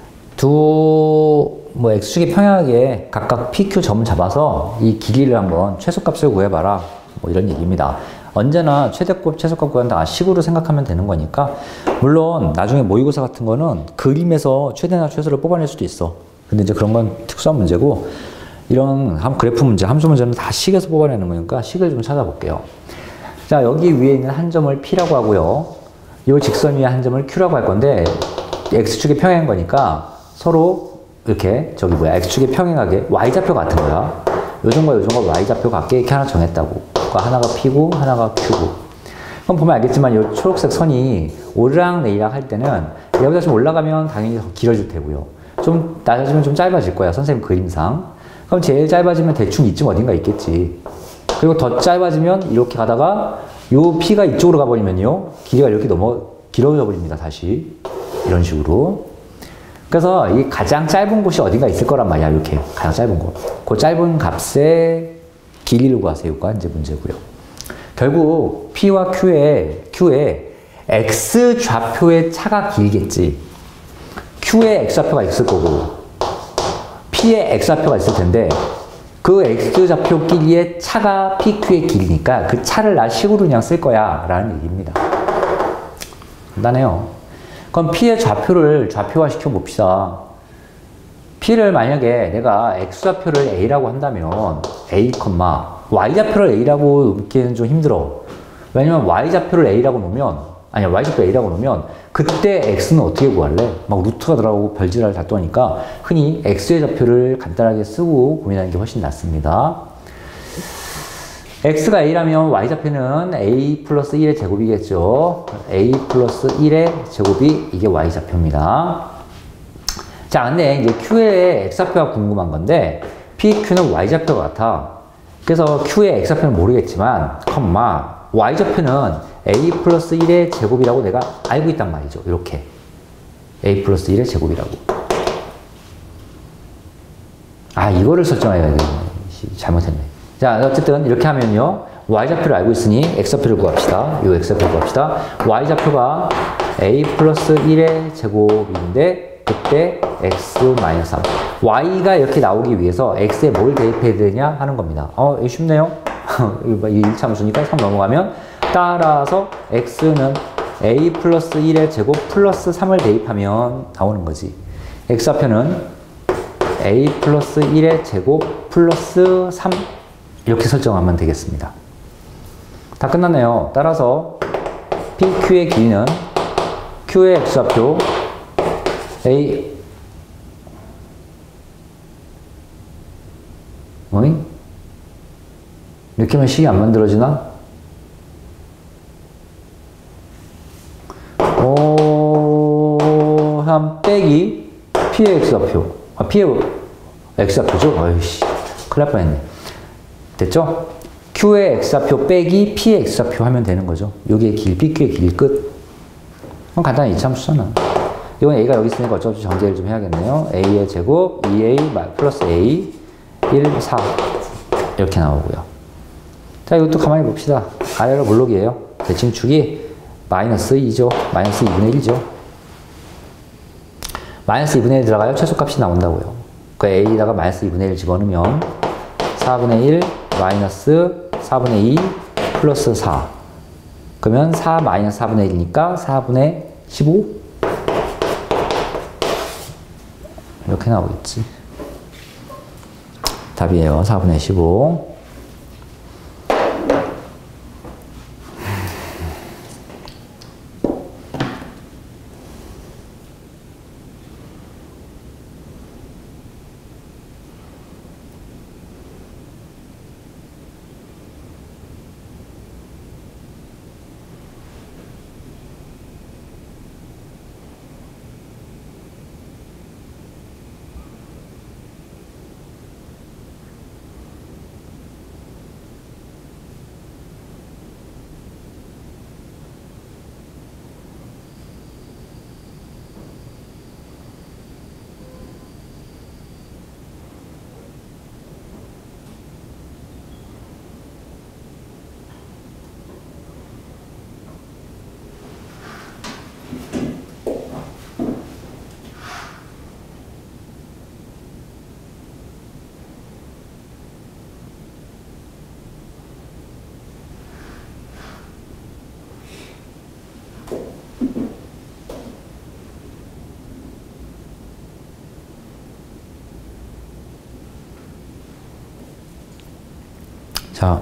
뭐 x축의 평행하게 각각 pq 점을 잡아서 이 길이를 한번 최소값을 구해봐라. 뭐 이런 얘기입니다. 언제나 최대값, 최소값 구한다 식으로 생각하면 되는 거니까. 물론 나중에 모의고사 같은 거는 그림에서 최대나 최소를 뽑아낼 수도 있어. 근데 이제 그런 건 특수한 문제고, 이런 그래프 문제, 함수 문제는 다 식에서 뽑아내는 거니까 식을 좀 찾아볼게요. 자, 여기 위에 있는 한 점을 P라고 하고요. 이 직선 위에 한 점을 Q라고 할 건데, X축에 평행한 거니까 서로 이렇게, X축에 평행하게 Y좌표 같은 거야. 요점과 요점과 Y좌표 같게 이렇게 하나 정했다고. 그러니까 하나가 P고, 하나가 Q고. 그럼 보면 알겠지만, 이 초록색 선이 오르락 내리락 할 때는, 여기다 좀 올라가면 당연히 더 길어질 테고요. 좀 낮아지면 좀 짧아질 거야, 선생님 그림상. 그럼 제일 짧아지면 대충 이쯤 어딘가 있겠지. 그리고 더 짧아지면 이렇게 가다가 요 P가 이쪽으로 가버리면요. 길이가 이렇게 길어져 버립니다. 다시. 이런 식으로. 그래서 이 가장 짧은 곳이 어딘가 있을 거란 말이야. 이렇게. 가장 짧은 곳. 그 짧은 값의 길이를 구하세요가 이제 문제고요. 결국 P와 Q의 X 좌표의 차가 길겠지. Q의 X 좌표가 있을 거고 P의 X 좌표가 있을 텐데 그 X좌표 길이의 차가 PQ의 길이니까 그 차를 나 식으로 그냥 쓸 거야 라는 얘기입니다. 간단해요. 그럼 P의 좌표를 좌표화 시켜 봅시다. P를 만약에 내가 X좌표를 A라고 한다면 A, Y좌표를 A라고 놓기에는 좀 힘들어. 왜냐면 Y좌표를 A라고 놓으면 Y좌표 A라고 놓으면 그때 X는 어떻게 구할래? 막 루트가 들어가고 별지랄 다 떠니까 흔히 X의 좌표를 간단하게 쓰고 고민하는 게 훨씬 낫습니다. X가 A라면 Y좌표는 A 플러스 1의 제곱이겠죠. A 플러스 1의 제곱이 이게 Y좌표입니다. 자, 근데 이제 Q의 X좌표가 궁금한 건데 PQ는 Y좌표 같아. 그래서 Q의 X좌표는 모르겠지만 Y좌표는 A 플러스 1의 제곱이라고 내가 알고 있단 말이죠. 이렇게. A 플러스 1의 제곱이라고. 아, 이거를 설정해야 되겠네. 잘못했네. 자, 어쨌든 이렇게 하면요. Y좌표를 알고 있으니 X좌표를 구합시다. 이 X좌표를 구합시다. Y좌표가 A 플러스 1의 제곱인데 그때 X 마이너스 3. Y가 이렇게 나오기 위해서 X에 뭘 대입해야 되냐 하는 겁니다. 이거 쉽네요. 이 1차 함수니까 3 넘어가면 따라서 X는 A 플러스 1의 제곱 플러스 3을 대입하면 나오는 거지. X좌표는 A 플러스 1의 제곱 플러스 3 이렇게 설정하면 되겠습니다. 다 끝났네요. 따라서 PQ의 길이는 Q의 X좌표 A 이렇게 하면 식이 안 만들어지나? 한 빼기 P의 X좌표. P의 X좌표죠? 어이씨, 큰일 날 뻔했네. 됐죠? Q의 X좌표 빼기 P의 X좌표 하면 되는 거죠. 여기의 길, PQ의 길 끝. 그럼 간단히 이차함수잖아. 이건 A가 여기 있으니까 어쩔 수 없이 정제를 좀 해야겠네요. A의 제곱, 2A 플러스 A, 1, 4. 이렇게 나오고요. 자, 이것도 가만히 봅시다. 아래로 몰록이에요. 대칭축이 마이너스 2죠. 마이너스 2분의 1이죠. 마이너스 2분의 1 들어가요. 최소값이 나온다고요. 그 A에다가 마이너스 2분의 1 집어넣으면 4분의 1 마이너스 4분의 2 플러스 4. 그러면 4 마이너스 4분의 1이니까 4분의 15? 이렇게 나오겠지. 답이에요. 4분의 15. 자,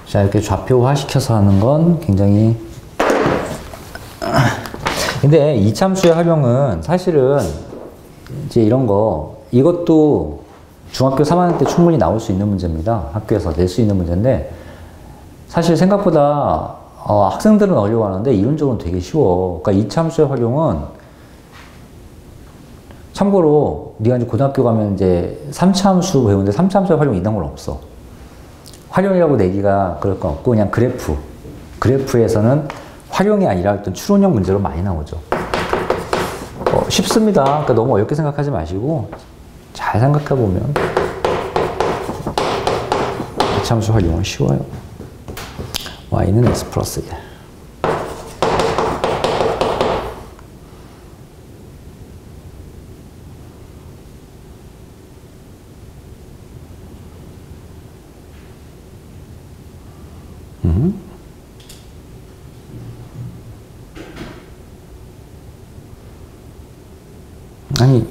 자, 이렇게 좌표화 시켜서 하는 건 굉장히 근데 이참수의 활용은 사실은 이제 이런 거 이것도 중학교 3학년 때 충분히 나올 수 있는 문제입니다. 학교에서 낼 수 있는 문제인데 사실 생각보다 학생들은 어려워하는데 이론적으로는 되게 쉬워. 그러니까 이참수의 활용은 참고로 네가 이제 고등학교 가면 이제 3차함수 배우는데 3차함수의 활용 이런 건 없어. 활용이라고 내기가 그럴 건 없고 그냥 그래프에서는 활용이 아니라 어떤 추론형 문제로 많이 나오죠. 쉽습니다. 그러니까 너무 어렵게 생각하지 마시고 잘 생각해 보면 이참수 활용은 쉬워요. y는 x 플러스 1. 아니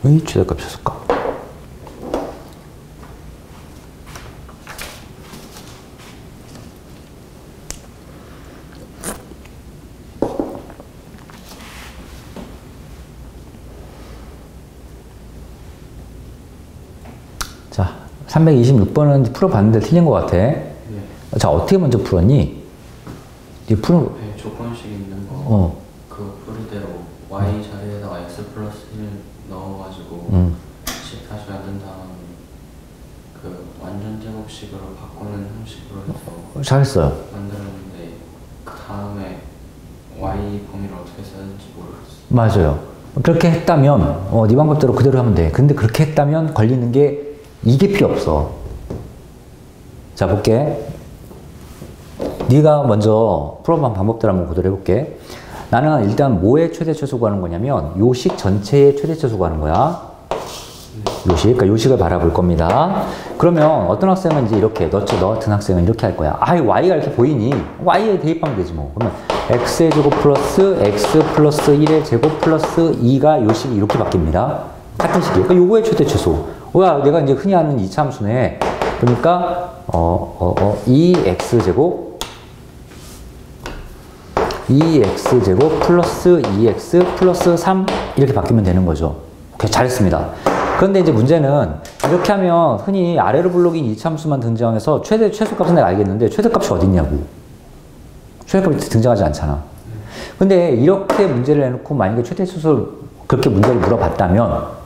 왜 최대값이 없을까? 자, 326번은 풀어봤는데 틀린 것 같아. 네. 자, 어떻게 먼저 풀었니? 네, 조건식 있는 거. 그거 풀 대로 y 자리에다가 x 플러스 1 넣어가지고 다시 만든 다음 그 완전 제곱식으로 바꾸는 형식으로 해서 잘했어요. 만들었는데 그 다음에 y 범위를 어떻게 써야는지 모르겠어요. 맞아요. 그렇게 했다면 네 방법대로 그대로 하면 돼. 근데 그렇게 했다면 걸리는 게 이게 필요 없어. 자, 볼게. 네가 먼저 풀어본 방법대로 한번 그대로 해볼게. 나는 일단 뭐의 최대 최소 구하는 거냐면 요식 전체의 최대 최소 구하는 거야. 요식, 그러니까 요식을 바라볼 겁니다. 그러면 어떤 학생은 이제 이렇게 너 같은 학생은 이렇게 할 거야. y가 이렇게 보이니 y에 대입하면 되지 뭐. 그러면 x의 제곱 플러스 x 플러스 1의 제곱 플러스 2가 요식이 이렇게 바뀝니다. 같은 식이에요. 그러니까 요거의 최대 최소. 내가 이제 흔히 하는 2차 함수네. 그러니까 2x제곱 2x제곱 플러스 2x 플러스 3 이렇게 바뀌면 되는 거죠. 오케이, 잘했습니다. 그런데 이제 문제는 이렇게 하면 흔히 아래로 블록인 이차함수만 등장해서 최소값은 내가 알겠는데 최대값이 어딨냐고. 최대값이 등장하지 않잖아. 근데 이렇게 문제를 해놓고 만약에 최대수를 그렇게 문제를 물어봤다면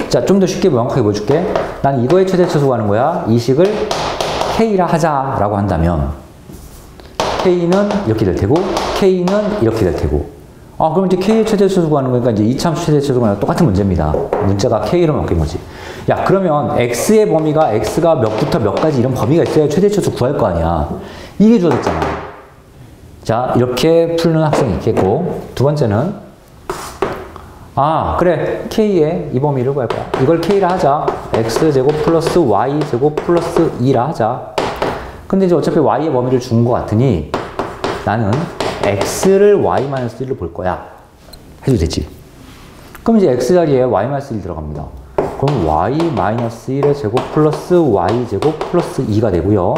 자, 좀 더 쉽게 명확하게 보여줄게. 나는 이거의 최대치수 구하는 거야. 이 식을 K라 하자라고 한다면 K는 이렇게 될 테고 K는 이렇게 될 테고 그럼 이제 K의 최대치수 구하는 거니까 이제 이차함수 최대치수 구하는 똑같은 문제입니다. 문제가 K로 바뀐 거지. 야, 그러면 X의 범위가 X가 몇부터 몇까지 이런 범위가 있어야 최대치수 구할 거 아니야. 이게 주어졌잖아. 자, 이렇게 푸는 학생이 있겠고 두 번째는 그래. K의 이 범위를 구할 거야. 이걸 K라 하자. X제곱 플러스 Y제곱 플러스 2라 하자. 근데 이제 어차피 Y의 범위를 준 것 같으니 나는 X를 Y-1로 볼 거야. 해도 되지. 그럼 이제 X 자리에 Y-1 들어갑니다. 그럼 Y-1의 제곱 플러스 Y제곱 플러스 2가 되고요.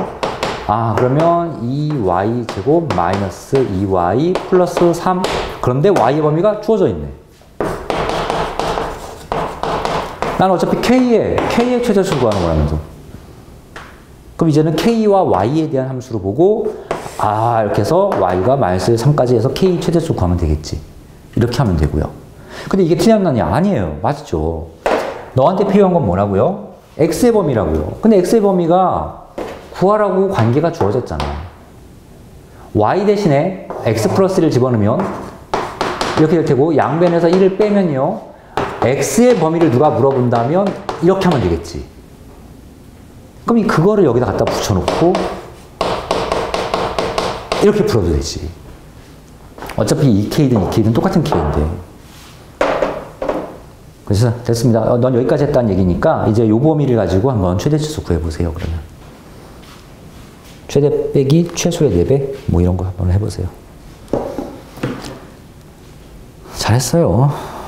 그러면 2Y 제곱 마이너스 2Y 플러스 3. 그런데 Y의 범위가 주어져 있네. 나는 어차피 K의 최대수를 구하는 거라면서. 그럼 이제는 K와 Y에 대한 함수로 보고, 이렇게 해서 Y가 마이너스 3까지 해서 K 최대수 구하면 되겠지. 이렇게 하면 되고요. 근데 이게 틀렸나냐? 아니에요. 맞죠. 너한테 필요한 건 뭐라고요? X의 범위라고요. 근데 X의 범위가 구하라고 관계가 주어졌잖아. Y 대신에 X 플러스 1을 집어넣으면 이렇게 될 테고, 양변에서 1을 빼면요. X의 범위를 누가 물어본다면 이렇게 하면 되겠지. 그럼 그거를 여기다 갖다 붙여놓고 이렇게 풀어도 되지. 어차피 이 K든 똑같은 K인데. 그래서 됐습니다. 넌 여기까지 했다는 얘기니까 이제 요 범위를 가지고 한번 최대치수 구해보세요. 그러면 최대 빼기 최소의 4배 뭐 이런 거 한번 해보세요. 잘했어요.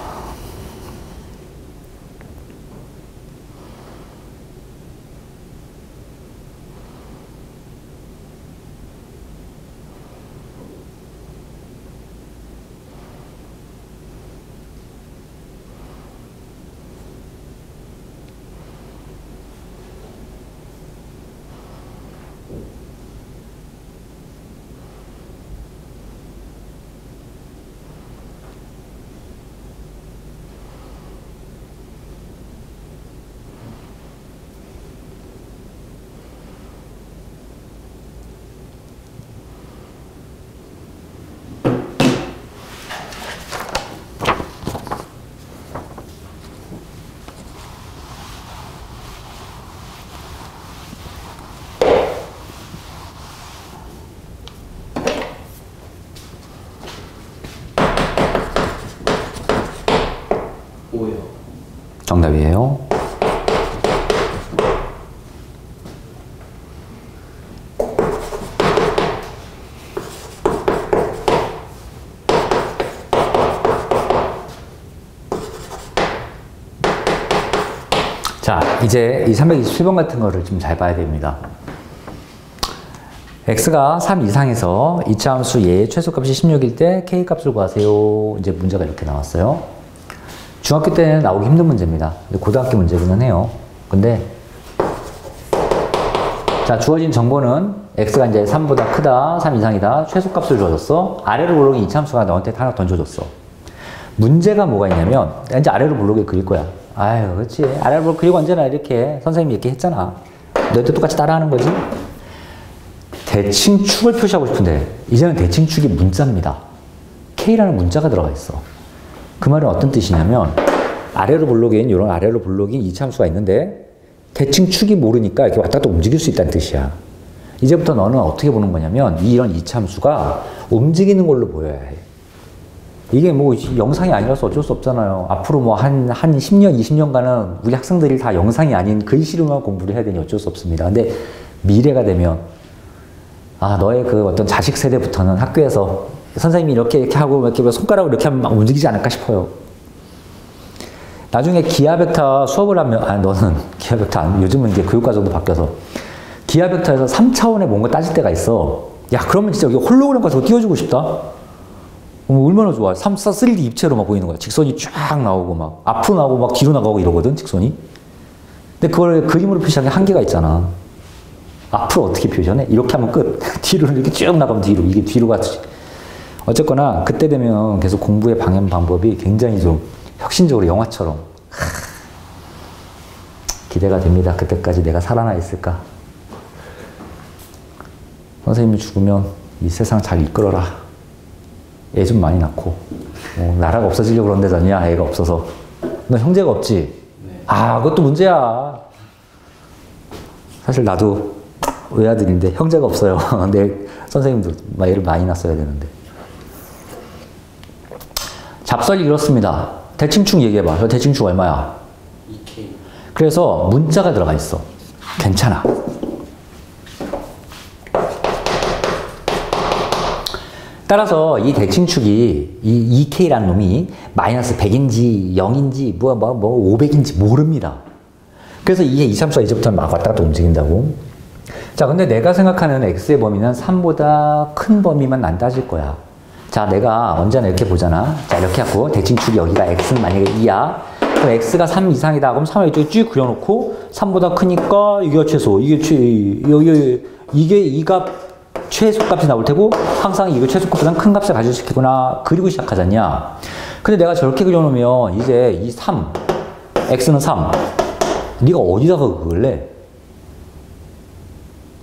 정답이에요. 자, 이제 이 327번 같은 거를 좀 잘 봐야 됩니다. x가 3 이상에서 이차함수 얘의 최소값이 16일 때 k값을 구하세요. 이제 문제가 이렇게 나왔어요. 중학교 때는 나오기 힘든 문제입니다. 고등학교 문제기는 해요. 근데 자, 주어진 정보는 x가 이제 3보다 크다, 3 이상이다, 최소값을 주어줬어. 아래로 블록인 이차함수가 너한테 하나 던져줬어. 문제가 뭐가 있냐면 이제 아래로 블록을 그릴 거야. 아유, 그렇지. 아래로 블록 그리고 언제나 이렇게 선생님이 이렇게 했잖아. 너희도 똑같이 따라하는 거지. 대칭축을 표시하고 싶은데 이제는 대칭축이 문자입니다. K라는 문자가 들어가 있어. 그 말은 어떤 뜻이냐면 아래로 블록인 이런 아래로 블록인 이차함수가 있는데 대칭축이 모르니까 이렇게 왔다 갔다 움직일 수 있다는 뜻이야. 이제부터 너는 어떻게 보는 거냐면 이런 이차함수가 움직이는 걸로 보여야 해. 이게 뭐 영상이 아니라서 어쩔 수 없잖아요. 앞으로 뭐 한 10년, 20년간은 우리 학생들이 다 영상이 아닌 글씨로만 공부를 해야 되니 어쩔 수 없습니다. 근데 미래가 되면 너의 그 어떤 자식 세대부터는 학교에서 선생님이 이렇게 하고 이렇게 손가락으로 이렇게 하면 막 움직이지 않을까 싶어요. 나중에 기하 벡터 수업을 하면 너는 기하 벡터 요즘은 이제 교육과정도 바뀌어서 기하 벡터에서 3차원의 뭔가 따질 때가 있어. 야, 그러면 진짜 여기 홀로그램 같은 거 띄워주고 싶다. 얼마나 좋아. 3D 입체로 막 보이는 거야. 직선이 쫙 나오고 막 앞으로 나오고 막 뒤로 나가고 이러거든, 직선이. 근데 그걸 그림으로 표시하는 게 한계가 있잖아. 앞으로 어떻게 표현해? 이렇게 하면 끝. 뒤로 이렇게 쭉 나가면 뒤로. 이게 뒤로 가지. 어쨌거나 그때 되면 계속 공부의 방향 방법이 굉장히 좀 혁신적으로 영화처럼 기대가 됩니다. 그때까지 내가 살아나 있을까? 선생님이 죽으면 이 세상 잘 이끌어라. 애 좀 많이 낳고. 나라가 없어지려고 그런다잖냐, 애가 없어서. 너 형제가 없지? 네. 아, 그것도 문제야. 사실 나도 외아들인데 형제가 없어요. 내 선생님도 애를 많이 낳았어야 되는데. 잡설이 이렇습니다. 대칭축 얘기해봐. 저 대칭축 얼마야? 2K. 그래서 문자가 들어가 있어. 괜찮아. 따라서 이 대칭축이 이 2K라는 놈이 마이너스 100인지 0인지 500인지 모릅니다. 그래서 이게 2, 3, 4 이제부터 막 왔다 갔다 움직인다고. 자, 근데 내가 생각하는 X의 범위는 3보다 큰 범위만 안 따질 거야. 자, 내가 언제나 이렇게 보잖아. 자, 이렇게 하고 대칭축이 여기가 X는 만약에 2야. 그럼 X가 3 이상이다. 그럼 3을 이쪽에 쭉 그려놓고 3보다 크니까 이게 최소, 이게 이 값 최소값이 나올 테고 항상 이거 최소값보다 큰 값을 가져시키거나 그리고 시작하잖냐. 근데 내가 저렇게 그려놓으면 이제 이 3, X는 3. 네가 어디다가 그을래?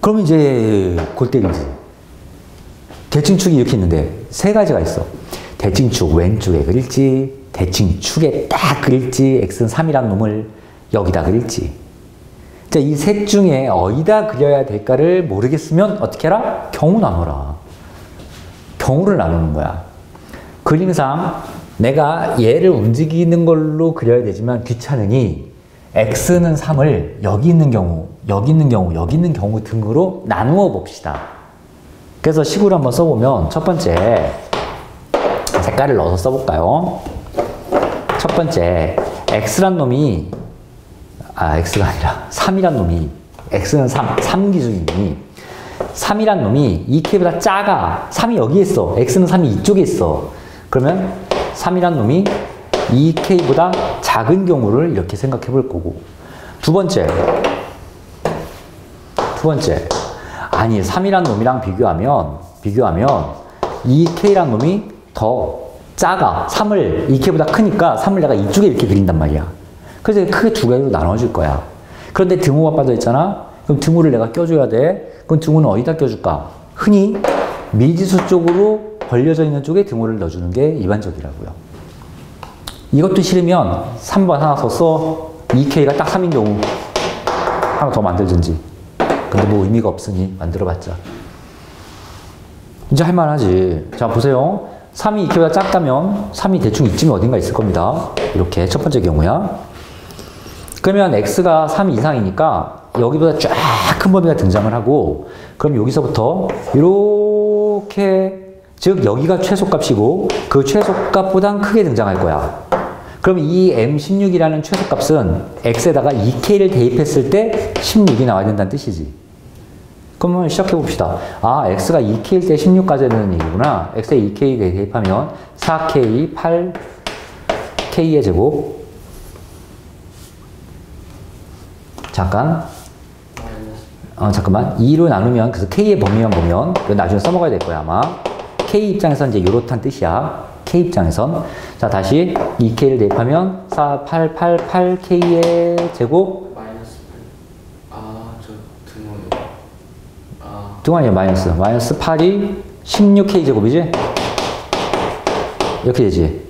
그럼 이제 골 때리지. 대칭축이 이렇게 있는데 세 가지가 있어. 대칭축 왼쪽에 그릴지, 대칭축에 딱 그릴지, X는 3이라는 놈을 여기다 그릴지. 자, 이 셋 중에 어디다 그려야 될까를 모르겠으면 어떻게 해라? 경우 나눠라. 경우를 나누는 거야. 그림상 내가 얘를 움직이는 걸로 그려야 되지만 귀찮으니 X는 3을 여기 있는 경우, 여기 있는 경우, 여기 있는 경우 등으로 나누어 봅시다. 그래서 식으로 한번 써보면 첫 번째 색깔을 넣어서 써볼까요? 첫 번째 X란 놈이 X가 아니라 3이란 놈이 X는 3 기준이니 3이란 놈이 2K보다 작아. 3이 여기에 있어. X는 3이 이쪽에 있어. 그러면 3이란 놈이 2K보다 작은 경우를 이렇게 생각해 볼 거고. 두 번째 아니 3이란 놈이랑 비교하면 2K란 놈이 더 작아. 3을 2K보다 크니까 3을 내가 이쪽에 이렇게 그린단 말이야. 그래서 크게 두 개로 나눠질 거야. 그런데 등호가 빠져있잖아? 그럼 등호를 내가 껴줘야 돼. 그럼 등호는 어디다 껴줄까? 흔히 미지수 쪽으로 벌려져 있는 쪽에 등호를 넣어주는 게 일반적이라고요. 이것도 싫으면 3번 하나 더 써. 2K가 딱 3인 경우 하나 더 만들든지. 근데 뭐 의미가 없으니 만들어봤자. 이제 할만하지. 자, 보세요. 3이 2K보다 작다면 3이 대충 이쯤에 어딘가 있을 겁니다. 이렇게 첫 번째 경우야. 그러면 X가 3 이상이니까 여기보다 쫙 큰 범위가 등장을 하고 그럼 여기서부터 이렇게 즉 여기가 최소값이고 그 최소값보단 크게 등장할 거야. 그럼 이 M16이라는 최소값은 X에다가 2K를 대입했을 때 16이 나와야 된다는 뜻이지. 그러면 시작해 봅시다. 아, X가 2K일 때 16까지 되는 얘기구나. X에 2K 대입하면 4K, 8K의 제곱. 잠깐. 잠깐만. 2로 나누면, 그래서 K의 범위만 보면, 이거 나중에 써먹어야 될 거야, 아마. K 입장에선 이제 요렇단 뜻이야. K 입장에선. 자, 다시 2K를 대입하면 4, 8, 8, 8K의 제곱. 마이너스 8. 저 등호요. 등 아니야, 마이너스. 마이너스 8이 16K 제곱이지? 이렇게 되지.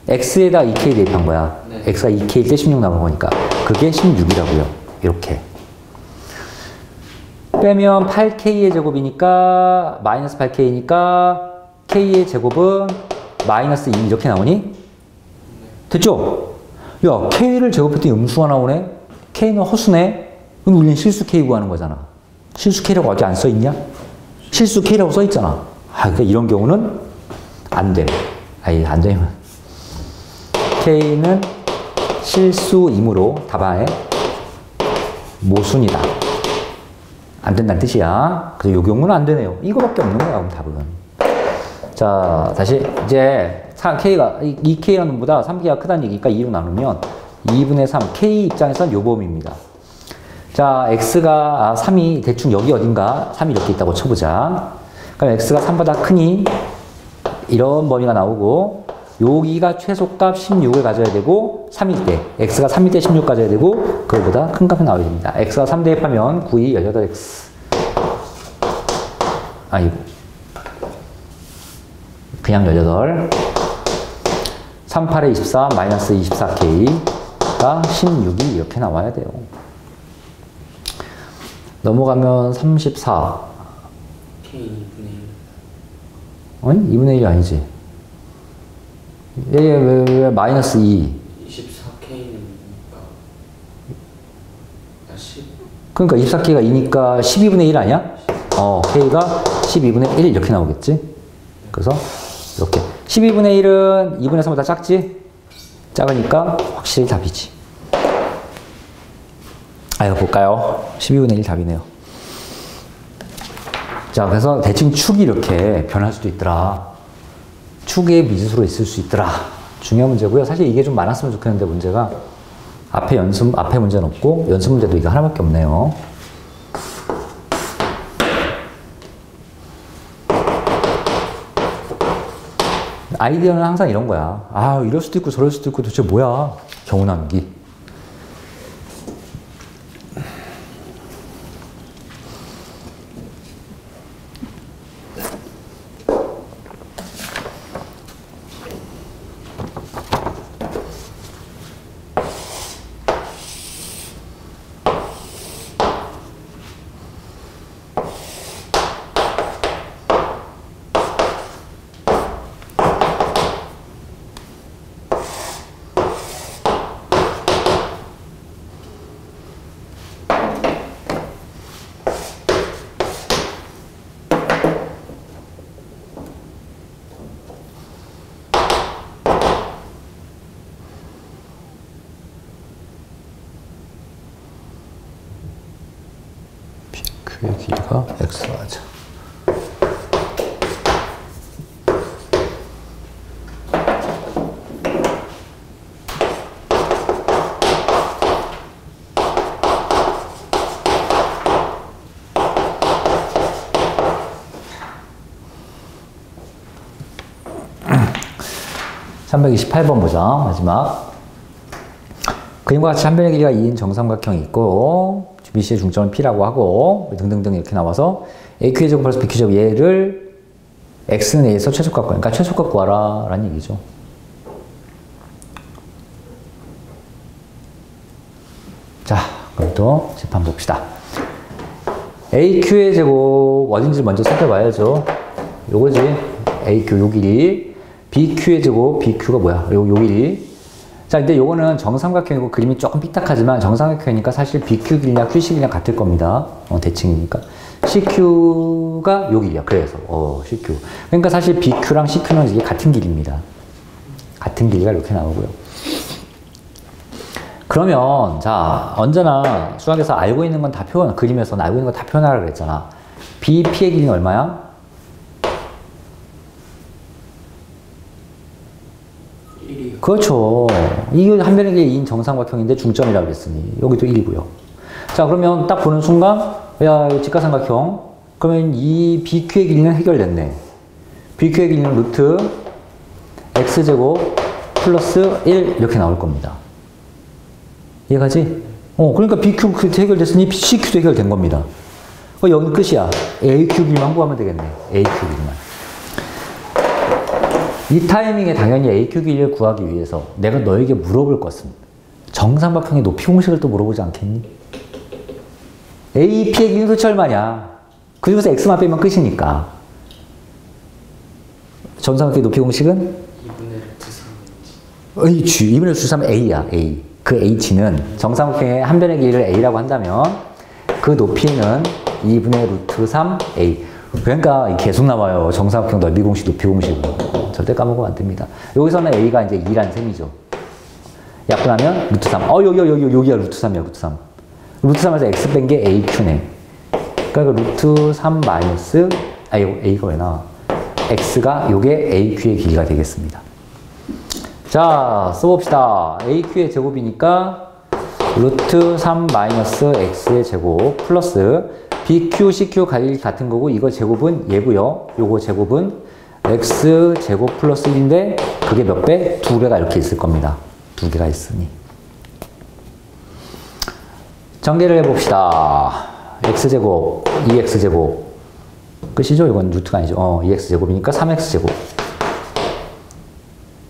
X에다 2K 대입한 거야. 네. X가 2K일 때 16 나온 거니까. 그게 16이라고요. 이렇게. 빼면 8K의 제곱이니까, 마이너스 8K니까, K의 제곱은 마이너스 2 이렇게 나오니? 됐죠? 야, K를 제곱했더니 음수가 나오네? K는 허수네? 그럼 우리는 실수 K 구하는 거잖아. 실수 K라고 어디 안 써있냐? 실수 K라고 써있잖아. 그러니까 이런 경우는 안 돼. 안 되면. K는 실수이므로 답안에 모순이다. 안 된다는 뜻이야. 그래서 이 경우는 안 되네요. 이거밖에 없는 거야, 그럼 답은. 자, 다시 이제 K가 2K라는 놈보다 3K가 크다는 얘기니까 2로 나누면 2분의 3, K 입장에서는 요 범위입니다. 자, X가 3이 대충 여기 어딘가 3이 이렇게 있다고 쳐보자. 그럼 X가 3보다 크니 이런 범위가 나오고 여기가 최소값 16을 가져야 되고 3일 때 X가 3일 때 16 가져야 되고 그거보다 큰 값이 나와야 됩니다. X가 3 대입하면 9, 2, 18X 아이고 그냥 18 3, 8에 24 마이너스 24K가 16이 이렇게 나와야 돼요. 넘어가면 34 K 2분의 1 아니? 2분의 1이 아니지. 왜 마이너스 2 24K니까 10 그러니까 24K가 2니까 12분의 1 아니야? K가 12분의 1 이렇게 나오겠지? 그래서 이렇게 12분의 1은 2분의 3보다 작지? 작으니까 확실히 답이지. 아유 볼까요? 12분의 1 답이네요. 자, 그래서 대칭 축이 이렇게 변할 수도 있더라. 축의 미지수로 있을 수 있더라. 중요한 문제고요. 사실 이게 좀 많았으면 좋겠는데 문제가 앞에 문제는 없고 연습 문제도 이거 하나밖에 없네요. 아이디어는 항상 이런 거야. 아, 이럴 수도 있고 저럴 수도 있고 도대체 뭐야? 경우남기. 의 길이가 X로 하자. (328번) 보자. 마지막. 그림과 같이 한 변의 길이가 2인 정삼각형이 있고 BC의 중점은 P라고 하고 등등등 이렇게 나와서 AQ의 제곱 플러스 BQ 제곱 얘를 X는 A에서 최소값 구하니까 최소값 구하라 라는 얘기죠. 자, 그럼 또 집한 봅시다. AQ의 제곱 어딘지 먼저 살펴봐야죠. 요거지. AQ 요 길이. BQ의 제곱 BQ가 뭐야? 요 길이. 자, 근데 요거는 정삼각형이고 그림이 조금 삐딱하지만 정삼각형이니까 사실 BQ 길이나 QC 길이랑 같을 겁니다. 대칭이니까. CQ가 요 길이야. 그래서 CQ. 그러니까 사실 BQ랑 CQ는 이게 같은 길입니다. 같은 길이가 이렇게 나오고요. 그러면 자, 언제나 수학에서 알고 있는 건 다 그림에서는 알고 있는 건 다 표현하라 그랬잖아. BP의 길이는 얼마야? 1이요. 그렇죠. 이게 한 변의 길이 2인 정삼각형인데 중점이라고 그랬으니 여기도 1이고요. 자, 그러면 딱 보는 순간 야, 직각삼각형. 그러면 이 BQ의 길이는 해결됐네. BQ의 길이는 루트 X제곱 플러스 1 이렇게 나올 겁니다. 이해가지? 그러니까 BQ 해결됐으니 CQ도 해결된 겁니다. 여기 끝이야. AQ 길이만 구하면 되겠네. AQ 길이만. 이 타이밍에 당연히 AQ 길이를 구하기 위해서 내가 너에게 물어볼 것은 정삼각형의 높이 공식을 또 물어보지 않겠니? AP의 길이는 도대체 얼마냐? 그 중에서 X만 빼면 끝이니까. 정삼각형의 높이 공식은? 2분의 루트 3H. H. 2분의 루트 3 A야. A. 그 H는 정삼각형의 한 변의 길이를 A라고 한다면 그 높이는 2분의 루트 3 A. 그러니까 계속 나와요. 정삼각형 넓이 공식, 높이 공식으로. 절대 까먹으면 안 됩니다. 여기서는 A가 이제 2란 셈이죠. 약분하면 루트 3. 여기가 루트 3이야, 루트 3. 루트 3에서 X 뺀 게 AQ네. 그러니까 루트 3 마이너스, 이거 A가 왜 나와? x가 요게 aq의 길이가 되겠습니다. 자, 써봅시다. aq의 제곱이니까 루트 3 마이너스 x의 제곱 플러스 bq, cq 같은 거고 이거 제곱은 얘고요. 요거 제곱은 x 제곱 플러스 1인데 그게 몇 배? 2배가 이렇게 있을 겁니다. 2개가 있으니. 전개를 해봅시다. x제곱, 2x제곱. 끝이죠? 이건 루트가 아니죠. 2x제곱이니까 3x제곱.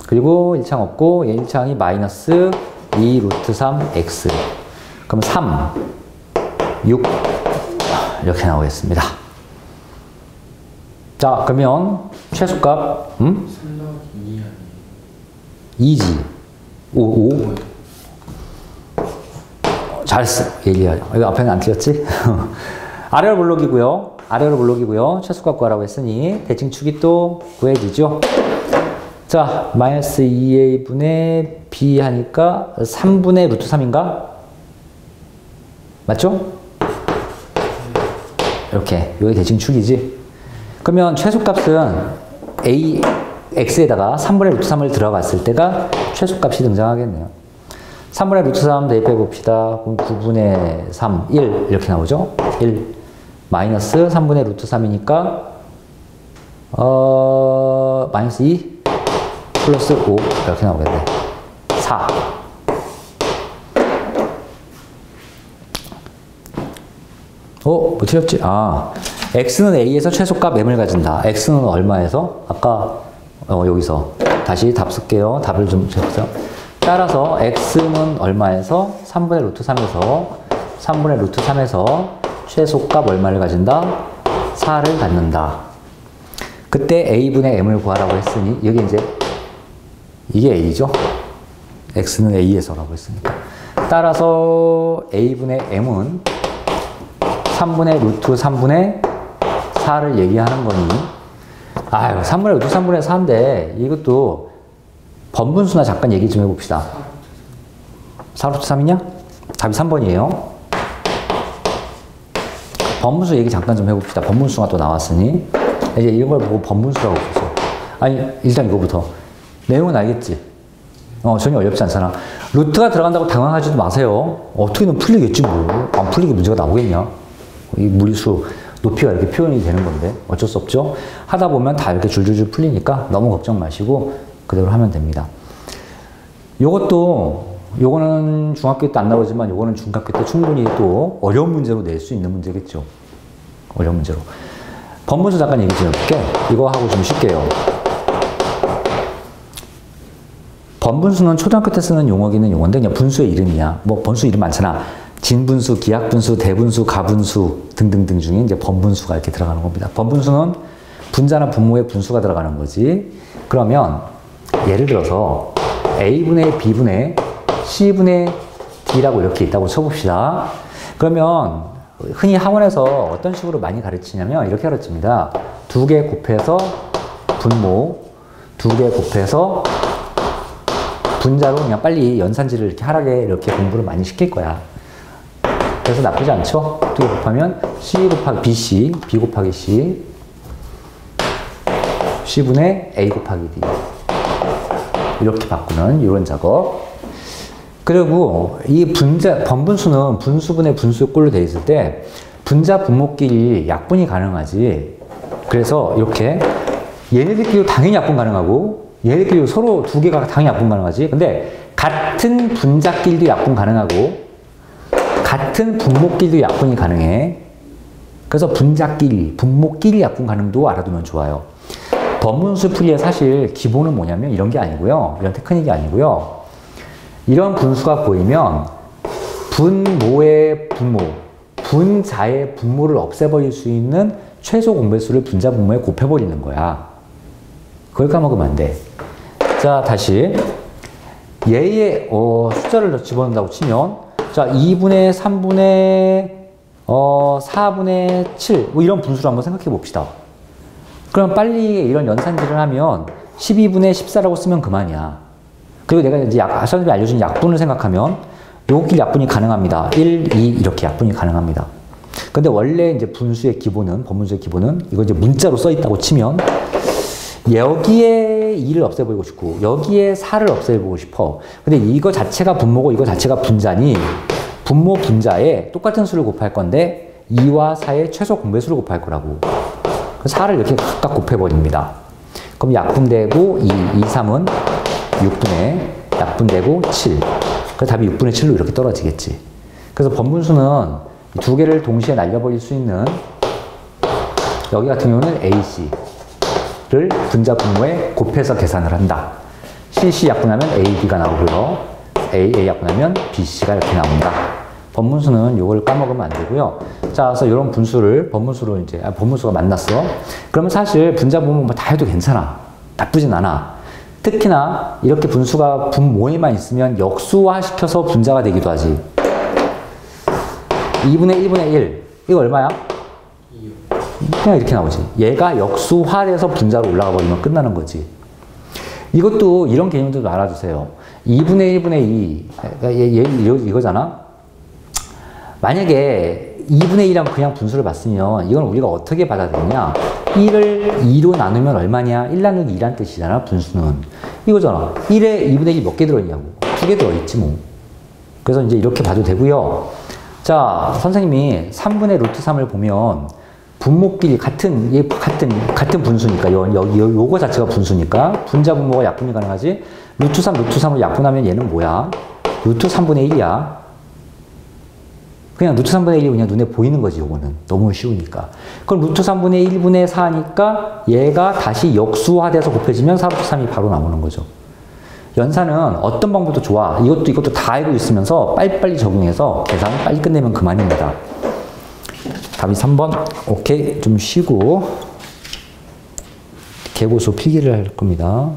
그리고 1창 없고, 얘 1창이 마이너스 2 루트 3x. 그럼 3, 6. 이렇게 나오겠습니다. 자, 그러면 최소값, 2지. 5. 잘했어. 얘기하죠. 이거 앞에는 안 틀렸지? 아래로 블록이고요. 아래로 블록이고요. 최소값 구하라고 했으니 대칭축이 또 구해지죠. 자, 마이너스 2a분의 b 하니까 3분의 루트 3인가? 맞죠? 이렇게. 여기 대칭축이지. 그러면 최소값은 x에다가 3분의 루트 3을 들어갔을 때가 최소값이 등장하겠네요. 3분의 루트 3 대입해 봅시다. 그럼 9분의 3, 1 이렇게 나오죠? 1 마이너스 3분의 루트 3이니까 마이너스 2 플러스 5 이렇게 나오겠네. 4 뭐 틀렸지? x는 a에서 최소값 m을 가진다. x는 얼마에서? 아까 여기서 다시 답 쓸게요. 답을 좀 적어요. 따라서 x는 얼마에서? 3분의 루트 3에서 3분의 루트 3에서 최소값 얼마를 가진다? 4를 갖는다. 그때 a분의 m을 구하라고 했으니 여기 이제 이게 a죠. x는 a에서라고 했으니까. 따라서 a분의 m은 3분의 루트 3분의 4를 얘기하는 거니 3분의 루트 3분의 4인데 이것도 번분수나 잠깐 얘기 좀 해봅시다. 4루트 3이냐? 답이 3번이에요. 번분수 얘기 잠깐 좀 해봅시다. 번분수가 또 나왔으니 이제 이런 걸 보고 번분수라고 보죠. 일단 이거부터. 내용은 알겠지? 전혀 어렵지 않잖아. 루트가 들어간다고 당황하지도 마세요. 어떻게든 풀리겠지 뭐. 안 풀리게 문제가 나오겠냐? 이 무리수 높이가 이렇게 표현이 되는 건데 어쩔 수 없죠. 하다 보면 다 이렇게 줄줄줄 풀리니까 너무 걱정 마시고 그대로 하면 됩니다. 요거는 중학교 때 안 나오지만 요거는 중학교 때 충분히 또 어려운 문제로 낼 수 있는 문제겠죠. 어려운 문제로. 번분수 잠깐 얘기 좀 해볼게. 이거 하고 좀 쉴게요. 번분수는 초등학교 때 쓰는 용어기는 용어인데 그냥 분수의 이름이야. 뭐 번수 이름 많잖아. 진분수, 기하분수, 대분수, 가분수 등등등 중에 이제 번분수가 이렇게 들어가는 겁니다. 번분수는 분자나 분모의 분수가 들어가는 거지. 그러면 예를 들어서 a분의 b분의 c분의 d라고 이렇게 있다고 쳐봅시다. 그러면 흔히 학원에서 어떤 식으로 많이 가르치냐면 이렇게 가르칩니다. 2개 곱해서 분모, 2개 곱해서 분자로 그냥 빨리 연산지를 이렇게 하라게 이렇게 공부를 많이 시킬 거야. 그래서 나쁘지 않죠? 2개 곱하면 c 곱하기 bc, b 곱하기 c, c분의 a 곱하기 d. 이렇게 바꾸는 이런 작업. 그리고 이 번분수는 분수분의 분수 꼴로 되어 있을 때 분자 분모끼리 약분이 가능하지. 그래서 이렇게 얘네들끼리 당연히 약분 가능하고 얘네들끼리 서로 2개가 당연히 약분 가능하지. 근데 같은 분자끼리도 약분 가능하고 같은 분모끼리도 약분이 가능해. 그래서 분자끼리, 분모끼리 약분 가능도 알아두면 좋아요. 번분수 풀이의 사실 기본은 뭐냐면 이런 게 아니고요. 이런 테크닉이 아니고요. 이런 분수가 보이면 분모의 분모, 분자의 분모를 없애버릴 수 있는 최소 공배수를 분자 분모에 곱해버리는 거야. 그걸 까먹으면 안 돼. 자, 다시 얘의 숫자를 집어넣는다고 치면 자, 2분의 3분의 4분의 7 뭐 이런 분수를 한번 생각해 봅시다. 그럼 빨리 이런 연산지를 하면 12분의 14라고 쓰면 그만이야. 그리고 내가 이제 선생님이 알려준 약분을 생각하면 요길 약분이 가능합니다. 1, 2 이렇게 약분이 가능합니다. 근데 원래 이제 분수의 기본은, 번분수의 기본은 이거 이제 문자로 써 있다고 치면 여기에 2를 없애버리고 싶고 여기에 4를 없애보고 싶어. 근데 이거 자체가 분모고 이거 자체가 분자니 분모 분자에 똑같은 수를 곱할 건데 2와 4의 최소 공배수를 곱할 거라고. 4를 이렇게 각각 곱해버립니다. 그럼 약분되고 2, 3은 6분의 약분되고 7. 그 답이 6분의 7로 이렇게 떨어지겠지. 그래서 번분수는 두 개를 동시에 날려버릴 수 있는 여기 같은 경우는 AC를 분자 분모에 곱해서 계산을 한다. CC 약분하면 AB가 나오고요. AA 약분하면 BC가 이렇게 나온다. 번분수는 이걸 까먹으면 안 되고요. 자, 그래서 이런 분수를 번분수로 이제 번분수가 만났어. 그러면 사실 분자 분모 뭐 다 해도 괜찮아. 나쁘진 않아. 특히나 이렇게 분수가 분모에만 있으면 역수화 시켜서 분자가 되기도 하지. 2분의 1분의 1 이거 얼마야? 2요. 그냥 이렇게 나오지. 얘가 역수화돼서 분자로 올라가 버리면 끝나는 거지. 이것도 이런 개념들도 알아두세요. 2분의 1분의 2 이거잖아. 만약에 2분의 1이라면 그냥 분수를 봤으면 이건 우리가 어떻게 받아들이냐. 1을 2로 나누면 얼마냐? 1 나누기 2란 뜻이잖아, 분수는. 이거잖아. 1에 2분의 1이 몇 개 들어있냐고. 2개 들어있지, 뭐. 그래서 이제 이렇게 봐도 되고요. 자, 선생님이 3분의 루트 3을 보면 분모끼리 같은 분수니까, 요거 자체가 분수니까, 분자 분모가 약분이 가능하지. 루트 3을 약분하면 얘는 뭐야? 루트 3분의 1이야. 그냥 루트 3분의 1이 그냥 눈에 보이는 거지, 요거는. 너무 쉬우니까. 그럼 루트 3분의 1분의 4니까 얘가 다시 역수화돼서 곱해지면 4루트 3이 바로 나오는 거죠. 연산은 어떤 방법도 좋아. 이것도 다 알고 있으면서 빨리빨리 적용해서 계산 빨리 끝내면 그만입니다. 답이 3번. 오케이. 좀 쉬고 개고수 필기를 할 겁니다.